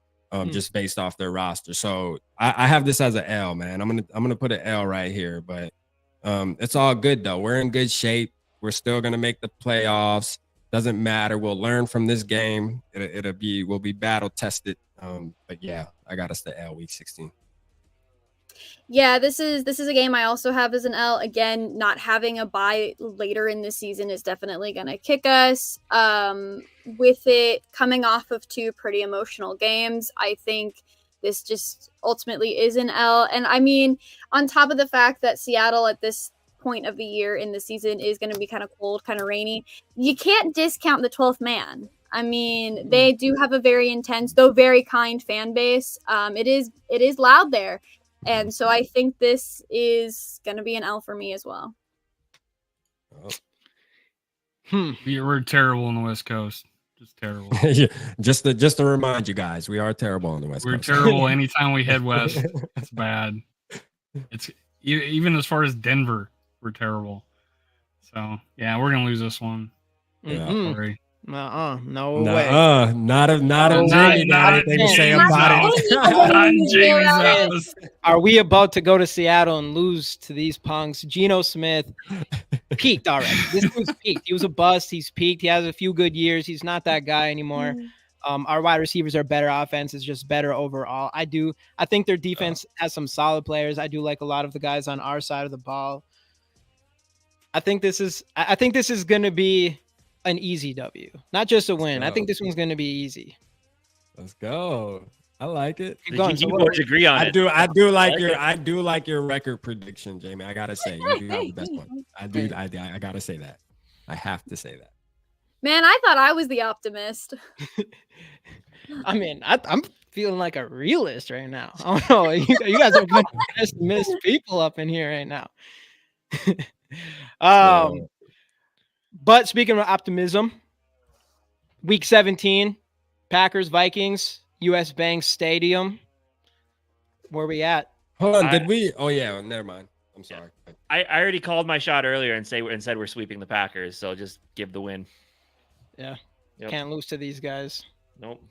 Just based off their roster. So I have this as an L, man. I'm gonna put an L right here, but it's all good though. We're in good shape. We're still gonna make the playoffs. Doesn't matter. We'll learn from this game. We'll be battle tested. But yeah, I got us the L week 16. Yeah, this is a game I also have as an L. Again, not having a bye later in the season is definitely going to kick us. With it coming off of 2 pretty emotional games, I think this just ultimately is an L. And I mean, on top of the fact that Seattle at this point of the year in the season is going to be kind of cold, kind of rainy, you can't discount the 12th man. I mean, they do have a very intense, though very kind fan base. It is loud there. And so I think this is going to be an L for me as well. We're terrible on the West Coast. Just terrible. Yeah, just to remind you guys, we are terrible on the West Coast. We're terrible anytime we head west. It's bad. It's even as far as Denver, we're terrible. So yeah, we're gonna lose this one. Yeah. Sorry. No way. Not anything to say about it. Are we about to go to Seattle and lose to these punks? Geno Smith peaked already. This dude's peaked. He was a bust. He's peaked. He has a few good years. He's not that guy anymore. Our wide receivers are better. Offense is just better overall. I think their defense has some solid players. I do like a lot of the guys on our side of the ball. I think this is going to be an easy W, not just a win. I think this one's going to be easy. Let's go. I like it. You both agree on it. I do like your record prediction, Jamie. I gotta say, you do have the best one. I gotta say that. I have to say that. Man, I thought I was the optimist. I mean, I'm feeling like a realist right now. I don't know. You guys are bunch of pessimist people up in here right now. But speaking of optimism, week 17, Packers, Vikings, US Bank Stadium. Where we at? Hold on, did we? Oh yeah, never mind. I'm sorry. I already called my shot earlier and said we're sweeping the Packers. So just give the win. Yeah. Yep. Can't lose to these guys. Nope.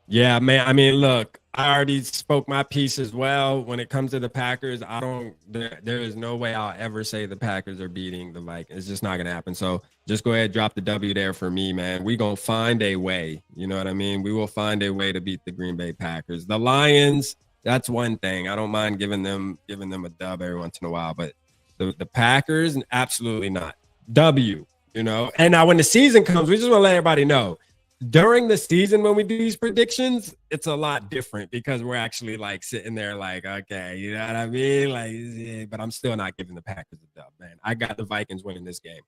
Yeah, man. I mean, look, I already spoke my piece as well. When it comes to the Packers, there is no way I'll ever say the Packers are beating the Vikings. It's just not going to happen. So just go ahead, drop the W there for me, man. We're going to find a way. You know what I mean? We will find a way to beat the Green Bay Packers. The Lions, that's one thing. I don't mind giving them a dub every once in a while, but the Packers, absolutely not. W, you know? And now when the season comes, we just want to let everybody know, during the season when we do these predictions, it's a lot different because we're actually like sitting there like, okay, you know what I mean? Like, yeah, but I'm still not giving the Packers a dub, man. I got the Vikings winning this game.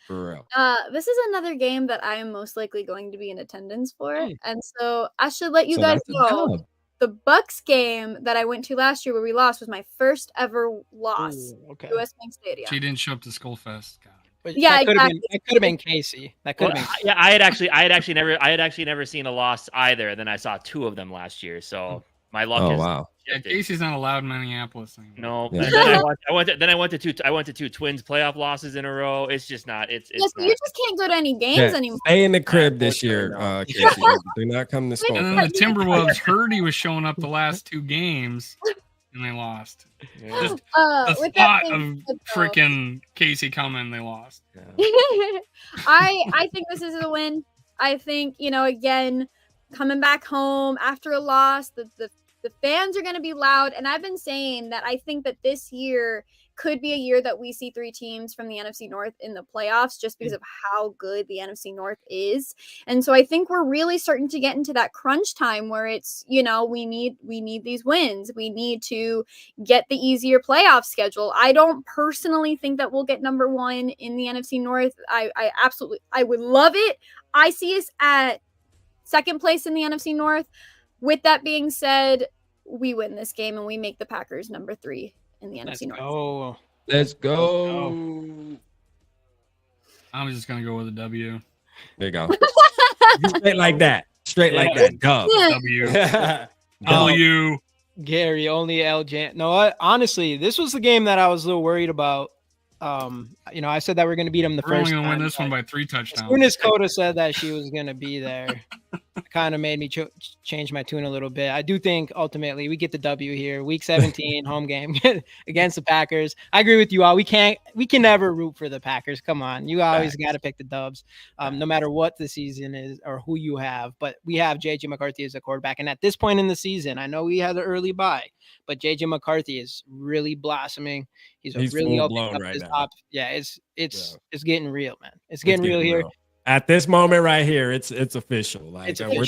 For real. This is another game that I am most likely going to be in attendance for. And so I should let you guys know the Bucks game that I went to last year where we lost was my first ever loss. Okay. US Bank Stadium. She didn't show up to SKOLFEST. But yeah, that could have been Casey. That could have been. Yeah, I had actually never seen a loss either. And then I saw 2 of them last year. So my luck is. Wow. Yeah, Casey's not allowed in Minneapolis anymore. No. Yeah. And then I went to 2 Twins playoff losses in a row. It's just not. It's so you just can't go to any games anymore. Stay in the crib this year, Casey. Do not come to school. And then the Timberwolves heard he was showing up the last 2 games, and they lost. Yeah. Just the with thought that of being said, freaking Casey coming, they lost. I think this is a win. I think, again, coming back home after a loss, the fans are going to be loud. And I've been saying that I think that this year could be a year that we see 3 teams from the NFC North in the playoffs just because of how good the NFC North is. And so I think we're really starting to get into that crunch time where it's, we need these wins. We need to get the easier playoff schedule. I don't personally think that we'll get number 1 in the NFC North. I would love it. I see us at 2nd place in the NFC North. With that being said, we win this game and we make the Packers number 3 in the NFC North. Oh, Let's go. I'm just gonna go with a W. There you go. Straight like that. Straight like that. Dub. W. W. Gary, only LJ. No, honestly, this was the game that I was a little worried about. I said that we're going to beat them the We're first only gonna time. win this one by 3 As touchdowns. soon as Koda said that she was going to be there, it kind of made me change my tune a little bit. I do think ultimately we get the W here. Week 17 home game against the Packers. I agree with you all. We can never root for the Packers. Come on. You always got to pick the dubs, no matter what the season is or who you have. But we have JJ McCarthy as a quarterback. And at this point in the season, I know we had an early bye, but JJ McCarthy is really blossoming. He's really opening up his top. Yeah, it's getting real, man. It's getting real here. At this moment right here, it's official. Like It's official.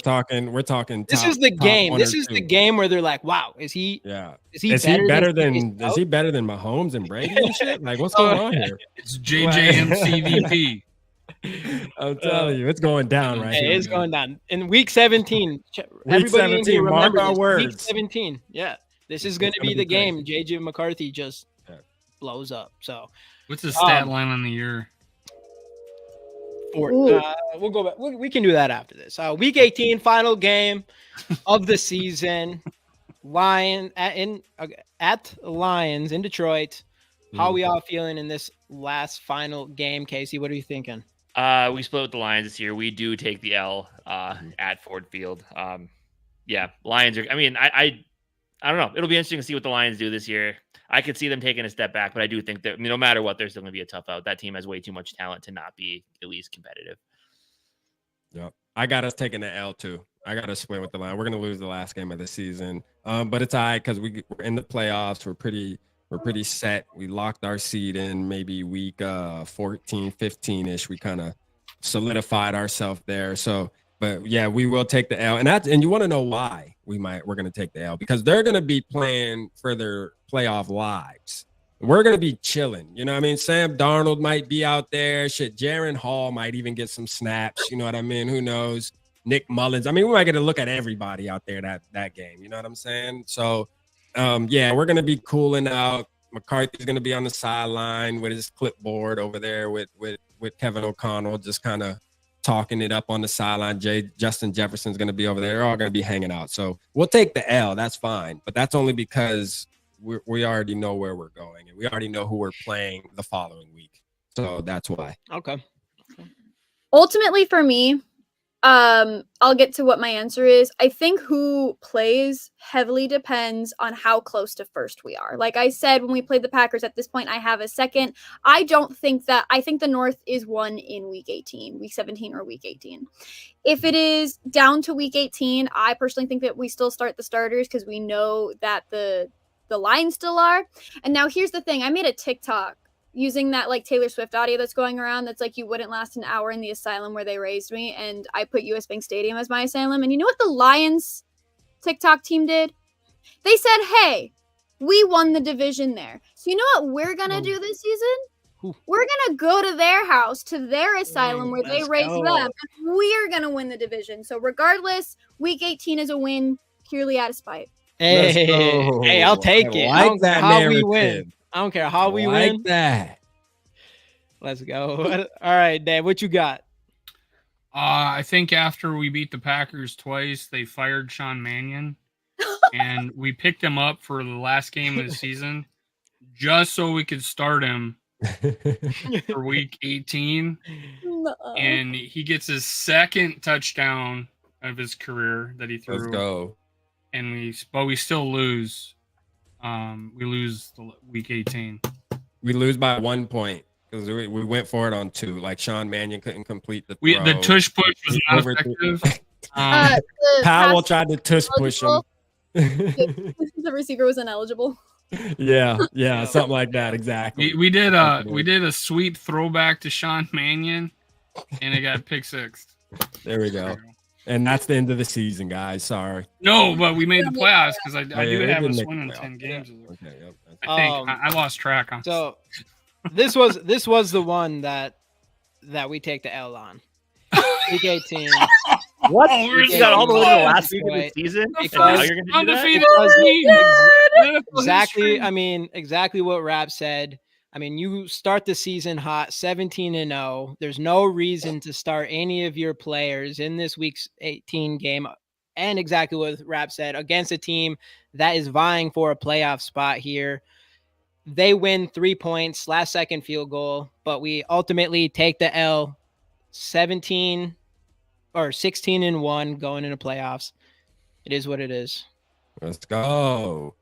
we're talking. This is the game. This is the game where they're like, "Wow, is he better than Mahomes and Brady and shit? Like, what's going on here?" It's JJMCVP. I'm telling you, it's going down right here. It's going down in week 17. Everybody 17, in here mark remember our this. words. Week 17. Yeah, this is going to be the game. JJ McCarthy just blows up. So, What's the stat line on the year? We'll go back. We can do that after this. Week 18, final game of the season. At Lions in Detroit. How are we all feeling in this last final game, Casey? What are you thinking? We split with the Lions this year. We do take the L at Ford Field. Lions are. I mean, I don't know. It'll be interesting to see what the Lions do this year. I could see them taking a step back, but I do think that no matter what, there's still going to be a tough out. That team has way too much talent to not be at least competitive. Yep. I got us taking the L too. I got us split with the Lions. We're going to lose the last game of the season, but it's all right because we're in the playoffs. We're pretty set. We locked our seed in maybe week 14, 15-ish. We kind of solidified ourselves there. So, but yeah, we will take the L. And you want to know why we're going to take the L, because they're going to be playing for their playoff lives. We're going to be chilling. You know what I mean? Sam Darnold might be out there. Shit, Jaron Hall might even get some snaps. You know what I mean? Who knows? Nick Mullins. I mean, we might get to look at everybody out there that game. You know what I'm saying? So, we're going to be cooling out. McCarthy's going to be on the sideline with his clipboard over there with Kevin O'Connell, just kind of talking it up on the sideline. Justin Jefferson's going to be over there. They're all going to be hanging out. So we'll take the L. That's fine. But that's only because we already know where we're going, and we already know who we're playing the following week. So that's why. Okay. Ultimately, for me, I'll get to what my answer is. I think who plays heavily depends on how close to first we are. Like I said, when we played the Packers, at this point, I have a second. I think the North is won in week 18, week 17, or week 18. If it is down to week 18, I personally think that we still start the starters because we know that the lines still are. And now here's the thing. I made a TikTok using that like Taylor Swift audio that's going around that's like, you wouldn't last an hour in the asylum where they raised me, and I put US Bank Stadium as my asylum. And you know what the Lions TikTok team did? They said, hey, we won the division there. So you know what we're gonna do this season? We're gonna go to their house, to their asylum where they raised them, and we're gonna win the division. So regardless, week 18 is a win purely out of spite. Hey, I'll take it. I don't care how we win. I don't care how we win. Like that. Let's go. All right, Dave, what you got? I think after we beat the Packers twice, they fired Sean Mannion, and we picked him up for the last game of the season just so we could start him for week 18. And he gets his second touchdown of his career that he threw. Let's go. And we still lose. We lose the week 18. We lose by 1 point because we went for it on 2. Like Sean Mannion couldn't complete the throw. The tush push was not effective. Powell tried to tush push him. The receiver was ineligible. Yeah, something like that. Exactly. We did a sweet throwback to Sean Mannion, and it got pick six. There we go. And that's the end of the season, guys. Sorry. No, but we made the playoffs because I do have us winning 10 games. Yeah. Okay, yep. I think I lost track on. So this was the one that we take the L on. Week 18. What? Oh, You got all the way to the last week of the season? And now you're gonna do Undefeated that? Exactly. I mean, exactly what Rap said. I mean, you start the season hot, 17-0. There's no reason to start any of your players in this week's 18 game. And exactly what Rap said, against a team that is vying for a playoff spot here. They win 3 points, last second field goal, but we ultimately take the L, 16-1 going into playoffs. It is what it is. Let's go.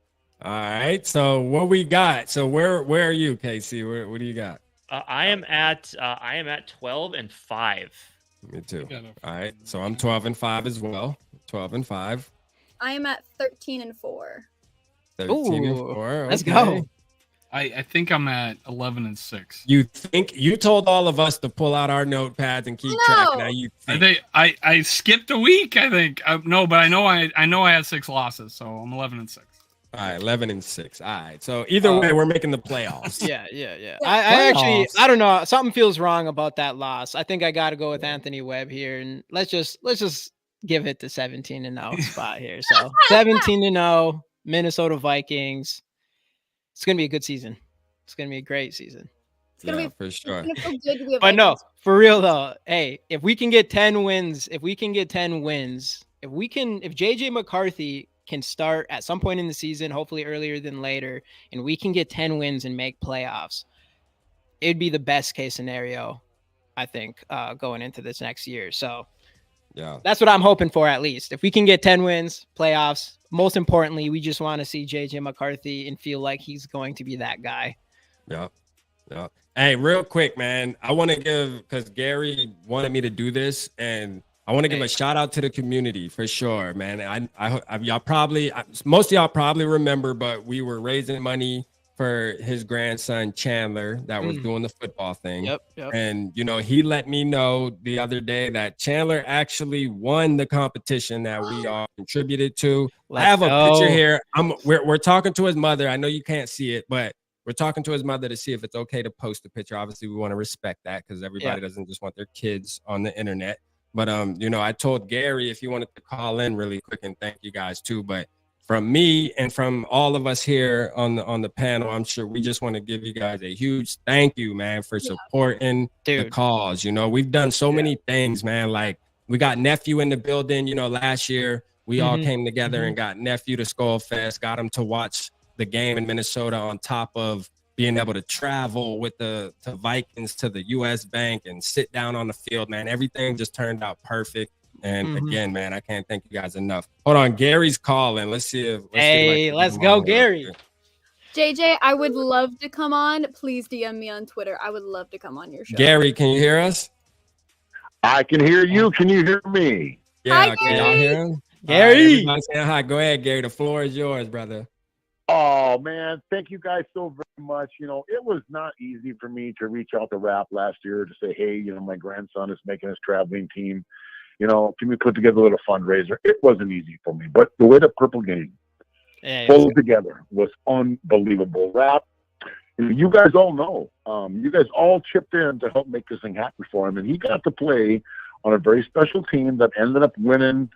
All right. So what we got? So where are you, Casey? What do you got? I am at 12-5. Me too. All right. So I'm 12-5 as well. 12-5. I am at 13-4. 13-4. Let's go. I think I'm at 11-6. You think you told all of us to pull out our notepads and keep track? Now you think. I skipped a week. I think no, but I know I had 6 losses, so I'm 11-6. All right, 11-6. All right. So either way, we're making the playoffs. Yeah. I actually, I don't know. Something feels wrong about that loss. I think I got to go with Anthony Webb here, and let's just give it the 17-0 spot here. So 17-0, Minnesota Vikings. It's gonna be a good season. It's gonna be a great season. Yeah, for sure. But no, for real though. Hey, if we can get 10 wins, if JJ McCarthy can start at some point in the season, hopefully earlier than later, and we can get 10 wins and make playoffs, it'd be the best case scenario, I think, going into this next year. So yeah, that's what I'm hoping for, at least. If we can get 10 wins, playoffs, most importantly, we just want to see JJ McCarthy and feel like he's going to be that guy. Yeah. Hey, real quick, man, I want to give, because Gary wanted me to do this, and I want to give a shout out to the community for sure, man. I y'all probably, most of y'all probably remember, but we were raising money for his grandson Chandler that was doing the football thing. Yep. And he let me know the other day that Chandler actually won the competition that we all contributed to. I have a picture here. We're talking to his mother. I know you can't see it, but we're talking to his mother to see if it's okay to post a picture. Obviously, we want to respect that because everybody doesn't just want their kids on the internet. But I told Gary if you wanted to call in really quick, and thank you guys too. But from me and from all of us here on the panel, I'm sure we just want to give you guys a huge thank you, man, for supporting the cause. We've done so many things, man. Like we got Nephew in the building. Last year we all came together and got Nephew to SKOLFEST, got him to watch the game in Minnesota on top of being able to travel with the Vikings to the U.S. Bank and sit down on the field, man. Everything just turned out perfect. And again, man, I can't thank you guys enough. Hold on, Gary's calling. Let's see if. Let's go, Gary. JJ, I would love to come on. Please DM me on Twitter. I would love to come on your show. Gary, can you hear us? I can hear you. Can you hear me? Yeah, Hi, can y'all hear him? Gary. Right, saying hi. Go ahead, Gary. The floor is yours, brother. Oh, man. Thank you guys so very much. You know, it was not easy for me to reach out to Rap last year to say, hey, you know, my grandson is making his traveling team. You know, can we put together a little fundraiser? It wasn't easy for me. But the way the Purple Gang pulled together was unbelievable. Rap, you guys all know. You guys all chipped in to help make this thing happen for him. And he got to play on a very special team that ended up winning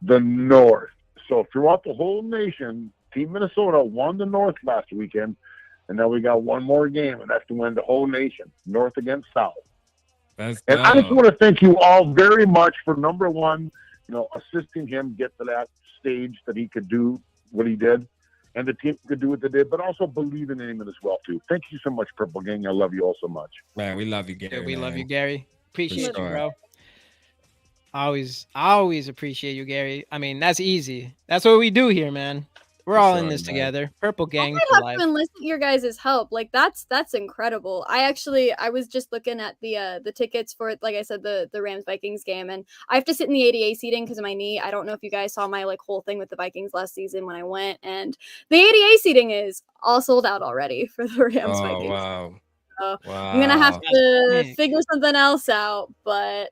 the North. So throughout the whole nation, Team Minnesota won the North last weekend, and now we got one more game, and that's to win the whole nation, North against South. And I just want to thank you all very much for, number one, you know, assisting him get to that stage that he could do what he did, and the team could do what they did, but also believing in him as well, too. Thank you so much, Purple Gang. I love you all so much. Man, we love you, Gary. We love you, Gary. Appreciate you, sure. bro. I always appreciate you, Gary. I mean, that's easy. That's what we do here, man. We're all in this together. Purple Gang I for have life. to enlist your guys' help. Like that's incredible. I was just looking at the tickets for, like I said, the Rams Vikings game, and I have to sit in the ADA seating because of my knee. I don't know if you guys saw my like whole thing with the Vikings last season when I went, and the ADA seating is all sold out already for the Rams Vikings. Wow. So Wow. I'm gonna have to figure something else out, but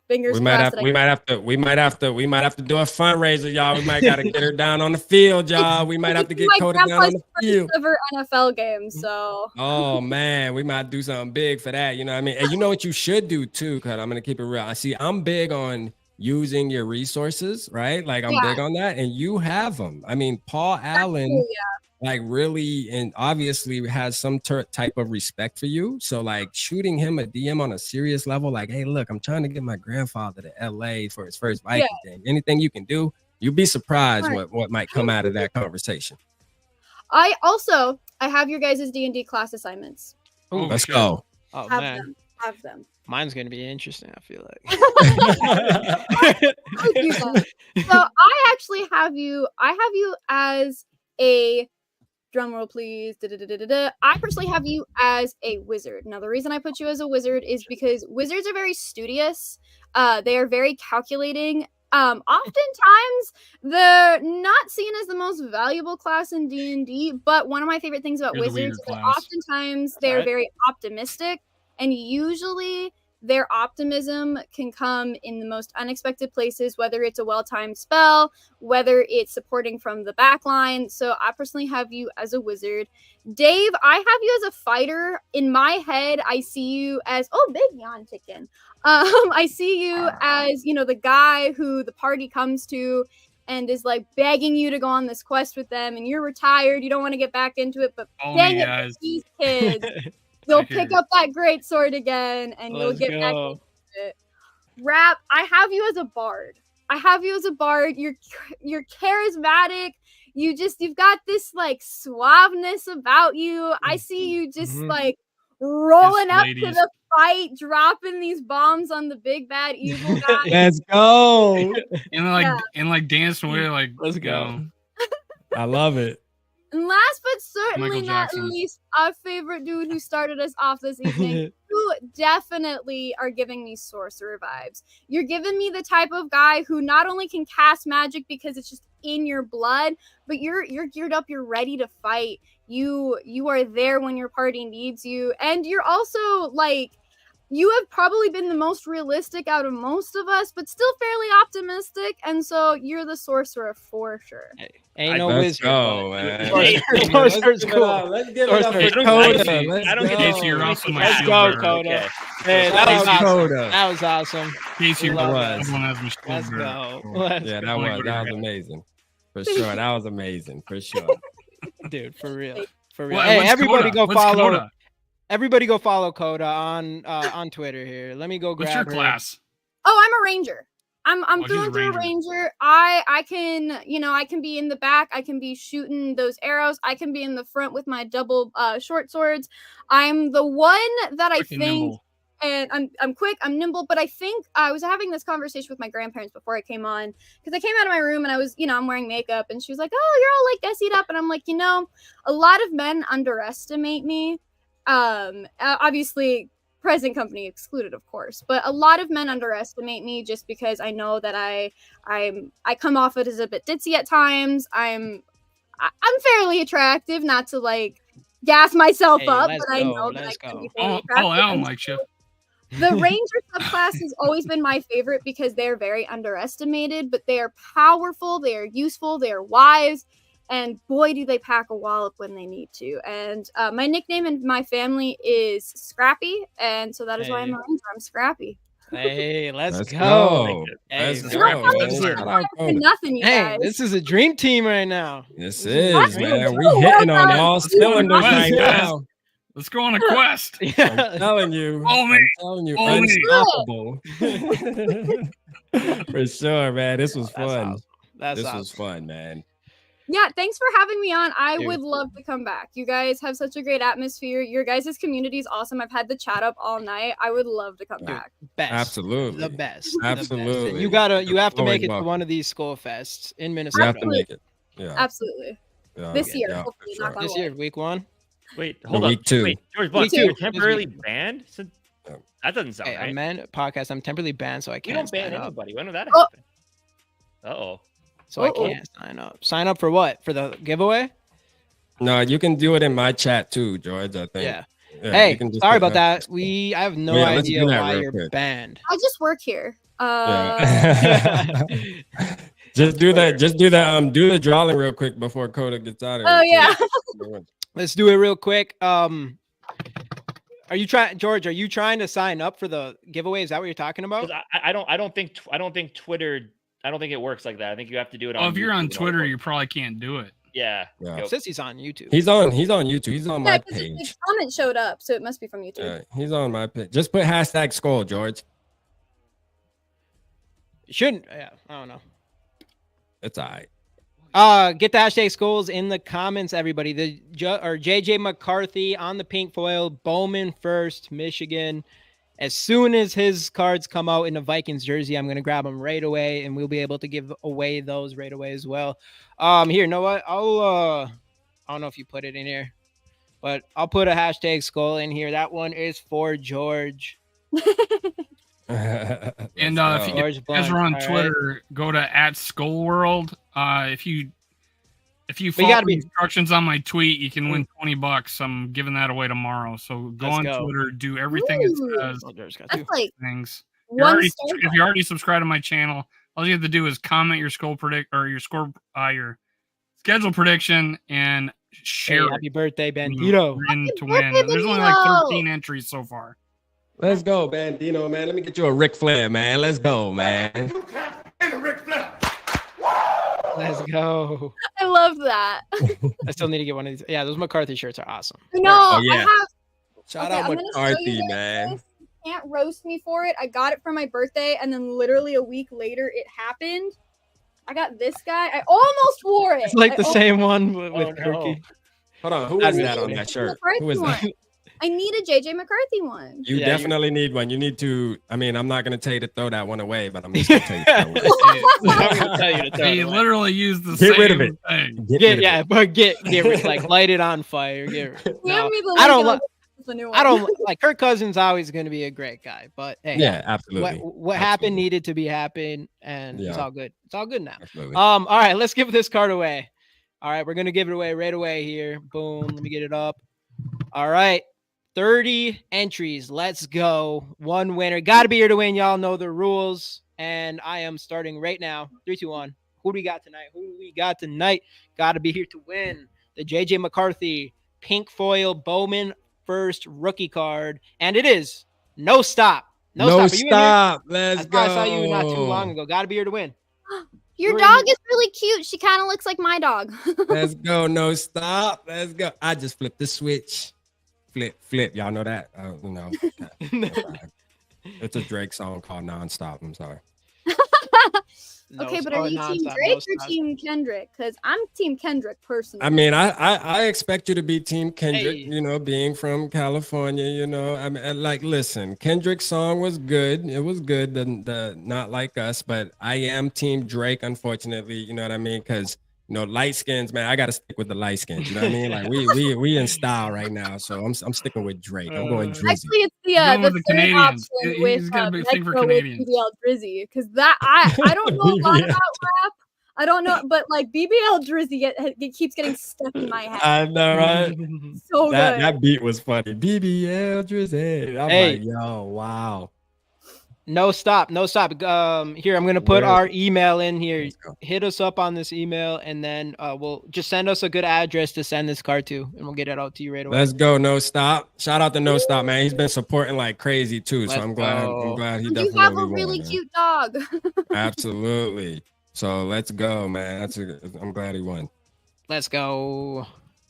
fingers crossed. We might have to do a fundraiser, y'all. We might got to get her down on the field, y'all. We might have to get Koda down on the field. Ever NFL game, so. Oh man, we might do something big for that. You know what I mean? And you know what you should do too, because I'm gonna keep it real. I see I'm big on using your resources, right? Like I'm big on that, and you have them. I mean, Paul Allen. Like really, and obviously has some type of respect for you. So like shooting him a DM on a serious level, like, hey, look, I'm trying to get my grandfather to LA for his first Viking game. Anything you can do, you'll be surprised what might come out of that conversation. I have your guys' D&D class assignments. Ooh, let's go. Oh, Have them. Mine's gonna be interesting, I feel like. So I actually have you as a drum roll, please. I personally have you as a wizard. Now, the reason I put you as a wizard is because wizards are very studious. They are very calculating. Oftentimes, they're not seen as the most valuable class in D&D, but one of my favorite things about wizards is that oftentimes they're very optimistic, and usually their optimism can come in the most unexpected places, whether it's a well-timed spell, whether it's supporting from the back line. So I personally have you as a wizard. Dave, I have you as a fighter. In my head, I see you as, big yawn chicken. I see you as, the guy who the party comes to and is like begging you to go on this quest with them, and you're retired. You don't want to get back into it, but dang it, these kids. You'll pick up that great sword again, and you'll get back into it. Rap, I have you as a bard. You're charismatic. You've got this like suaveness about you. I see you just like rolling up to the fight, dropping these bombs on the big bad evil guy. Let's go. and dancing with like, let's go. I love it. And last but certainly not least, our favorite dude who started us off this evening, you definitely are giving me sorcerer vibes. You're giving me the type of guy who not only can cast magic because it's just in your blood, but you're geared up, you're ready to fight. You are there when your party needs you, and you're also like, you have probably been the most realistic out of most of us, but still fairly optimistic, and so you're the sorcerer for sure. Hey, ain't no wizard. Go, man. Sorcerer's cool. Let's give it up for Koda. I don't get Casey, you're also my Let's go, Koda. Man, that was awesome. Casey, Let's go. Yeah, that was amazing. For sure. That was amazing. For sure. Dude, for real. For real. What, hey, everybody Koda? go follow. Koda? Everybody go follow Koda on Twitter here. Let me go grab What's your her. class? Oh, I'm a ranger. I'm she's through a and through a ranger. ranger. I can, I can be in the back. I can be shooting those arrows. I can be in the front with my double short swords. I'm the one that I Quick and think, nimble. and I'm quick, I'm nimble, but I think I was having this conversation with my grandparents before I came on, because I came out of my room and I was, I'm wearing makeup, and she was like, "Oh, you're all like SE'd up," and I'm like, a lot of men underestimate me. Obviously, present company excluded, of course, but a lot of men underestimate me just because I know that I come off it as a bit ditzy at times. I'm fairly attractive, not to like gas myself Hey, up, let's but I go, know that I let's can be go. fairly Paul attractive. Allen And likes you. the Ranger subclass has always been my favorite because they're very underestimated, but they are powerful, they are useful, they are wise, and boy, do they pack a wallop when they need to. And my nickname in my family is Scrappy, and so that is why I'm a Ranger. I'm Scrappy. Hey, let's Let's go. go. Hey, Let's no, go, Scrappy man. Spitfire. Shout out For Koda. nothing, you Hey, guys. this is a dream team right now. This This is a is, dream man. team. We hitting on Well all done. cylinders Let's right go, guys. now. Let's go on a quest. I'm Yeah. telling you. Follow me. I'm telling you, Follow me. unstoppable. For sure, man. This was That's fun. awesome. That's This awesome. was fun, man. Yeah, thanks for having me on. I Dude. would love to come back. You guys have such a great atmosphere. Your guys' community is awesome. I've had the chat up all night. I would love to come Dude, back. Best. Absolutely. The best. The best. And Absolutely. you have to Always make it to welcome. one of these SKOLFests in You Minnesota. have to make it. Yeah. Absolutely. Yeah. This year, Yeah, for hopefully, sure. knock on This wood. year, week 1. Wait, hold week up. 2. Wait, George Buck, Week two. you're This temporarily week. banned? Yeah. That doesn't sound Hey, right. I'm a podcast. I'm temporarily banned, so I We can't don't ban sign up. anybody. When did that Oh. happen? Uh-oh. So I Uh-oh. can't sign up. Sign up for what? For the giveaway? No, you can do it in my chat too, George. I think. Yeah. Yeah, Hey, you can just sorry put about that. I have no Yeah, let's idea do that why real you're quick. banned. I just work here. Yeah. Just do that. Just do that. Do the drawing real quick before Koda gets out of here. Oh, yeah. Let's do it real quick. Are you trying, George? Are you trying to sign up for the giveaway? Is that what you're talking about? 'Cause I don't think Twitter. I don't think it works like that. I think you have to do it on. Oh, if you're YouTube on and all Twitter, that. you probably can't do it. Yeah. Yeah. Yep. Since he's on YouTube. He's on YouTube. He's on Yeah, my because the page. comment showed up, so it must be from YouTube. Yeah, he's on my page. Just put hashtag Skol, George. Shouldn't. Yeah, I don't know. It's all right. Get the hashtag Skols in the comments, everybody. The JJ McCarthy on the pink foil, Bowman first, Michigan. As soon as his cards come out in a Vikings jersey, I'm gonna grab them right away, and we'll be able to give away those right away as well. Here, you know what? I don't know if you put it in here, but I'll put a hashtag Skol in here. That one is for George. And Let's if go. you guys are on All right. Twitter, go to @SkolWorld. If you you follow gotta the be- instructions on my tweet, you can win $20. I'm giving that away tomorrow. So go Let's on go. Twitter, do everything it Ooh. says. Oh, George got two. That's like Things. one If star. you already subscribed to my channel, all you have to do is comment your Skol your score, your schedule prediction, and Hey, share it. happy birthday, You Bandito. win to birthday, win. There's only like Bandito. 13 entries so far. Let's go, Bandito, man. Let me get you a Ric Flair, man. Let's go, man. Let's go. I love that. I still need to get one of these. Yeah, those McCarthy shirts are awesome. No, Oh, yeah. I have. Shout Okay, out I'm gonna show McCarthy, you guys man. this. You can't roast me for it. I got it for my birthday, and then literally a week later, it happened. I got this guy. I almost wore it. It's like I the almost- same one with Oh, no. Kirky. Hold on. Who That's is that me. on that shirt? McCarthy Who is that? one. I need a JJ McCarthy one. You Yeah, definitely need one. You need to. I mean, I'm not gonna tell you to throw that one away, but I'm just gonna tell you to throw it away. I'm gonna tell you to throw it They away. literally use the Get same rid of it. thing. Get Get rid of yeah, it. but get like light it on fire. Get no, Give me the I don't link and li- I'll get the new one. I don't like Kirk Cousins. Always going to be a great guy, but hey, Yeah, absolutely. what happened needed to be happened, and it's Yeah. all good. It's all good now. Absolutely. All right, let's give this card away. All right, we're gonna give it away right away here. Boom, let me get it up. All right, 30 entries. Let's go. One winner. Got to be here to win. Y'all know the rules, and I am starting right now. 3, 2, 1. Who do we got tonight? Got to be here to win. The JJ McCarthy pink foil Bowman first rookie card, and it is no stop. No stop. Are you in here? stop. I Let's thought go. I saw you not too long ago. Got to be here to win. Your You're dog in- is really cute. She kind of looks like my dog. Let's go. No stop. Let's go. I just flipped the switch. Flip. Y'all know that? It's a Drake song called Nonstop. I'm sorry. No Okay, but stop, are you team nonstop, Drake no or stop. team Kendrick? Because I'm team Kendrick personally. I mean, I expect you to be Team Kendrick, Hey. you know, being from California, you know. I mean, like, listen, Kendrick's song was good. It was good, the Not Like Us, but I am Team Drake, unfortunately, you know what I mean? Because, you know, light skins, man, I gotta stick with the light skins, you know what I mean? Like we in style right now, so I'm sticking with Drake. I'm going Drizzy. Actually, it's He's going the with the third Canadians. option with He's got a big thing for Metro with Canadians. BBL Drizzy, because that I don't know a lot BBL. about rap. I don't know, but like BBL Drizzy it keeps getting stuck in my head. I know, right? So That good. that beat was funny. BBL Drizzy. I'm Hey. like, yo, wow. No stop, no stop. Here, I'm gonna put Where- our email in here. Let's go. Hit us up on this email, and then we'll just send us a good address to send this card to, and we'll get it out to you right away. Let's go, No Stop. Shout out to No Stop, man. He's been supporting like crazy too. So Let's I'm glad go. he And you have definitely a won. really man. cute dog. Absolutely. So let's go, man. I'm glad he won. Let's go.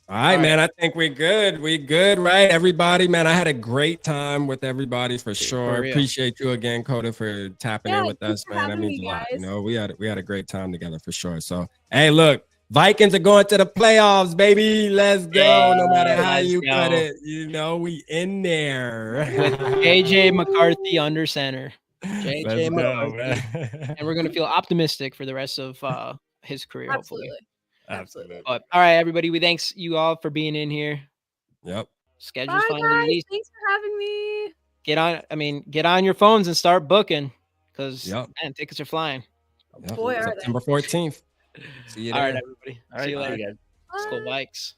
All right, All man. I think we're good. We good, right? Everybody, man. I had a great time with everybody for sure. real. Appreciate you again, Koda, for tapping Yeah, in with thanks us, for man. That having means me, a lot. You guys. know, we had a great time together for sure. So, hey, look, Vikings are going to the playoffs, baby. Let's go. No matter how Let's you cut go. it, you know, we in there. With JJ McCarthy under center. Let's JJ go, McCarthy. man. And we're gonna feel optimistic for the rest of his career, hopefully. Absolutely. But all right, everybody, we thanks you all for being in here. Yep. Schedule's Bye, finally guys. released. Thanks for having me. Get on your phones and start booking, because Yep. man, tickets are flying. Yep. Boy, are they. September 14th. See you All right, there. everybody. All right, See you bye, later. guys. Skol Vikes.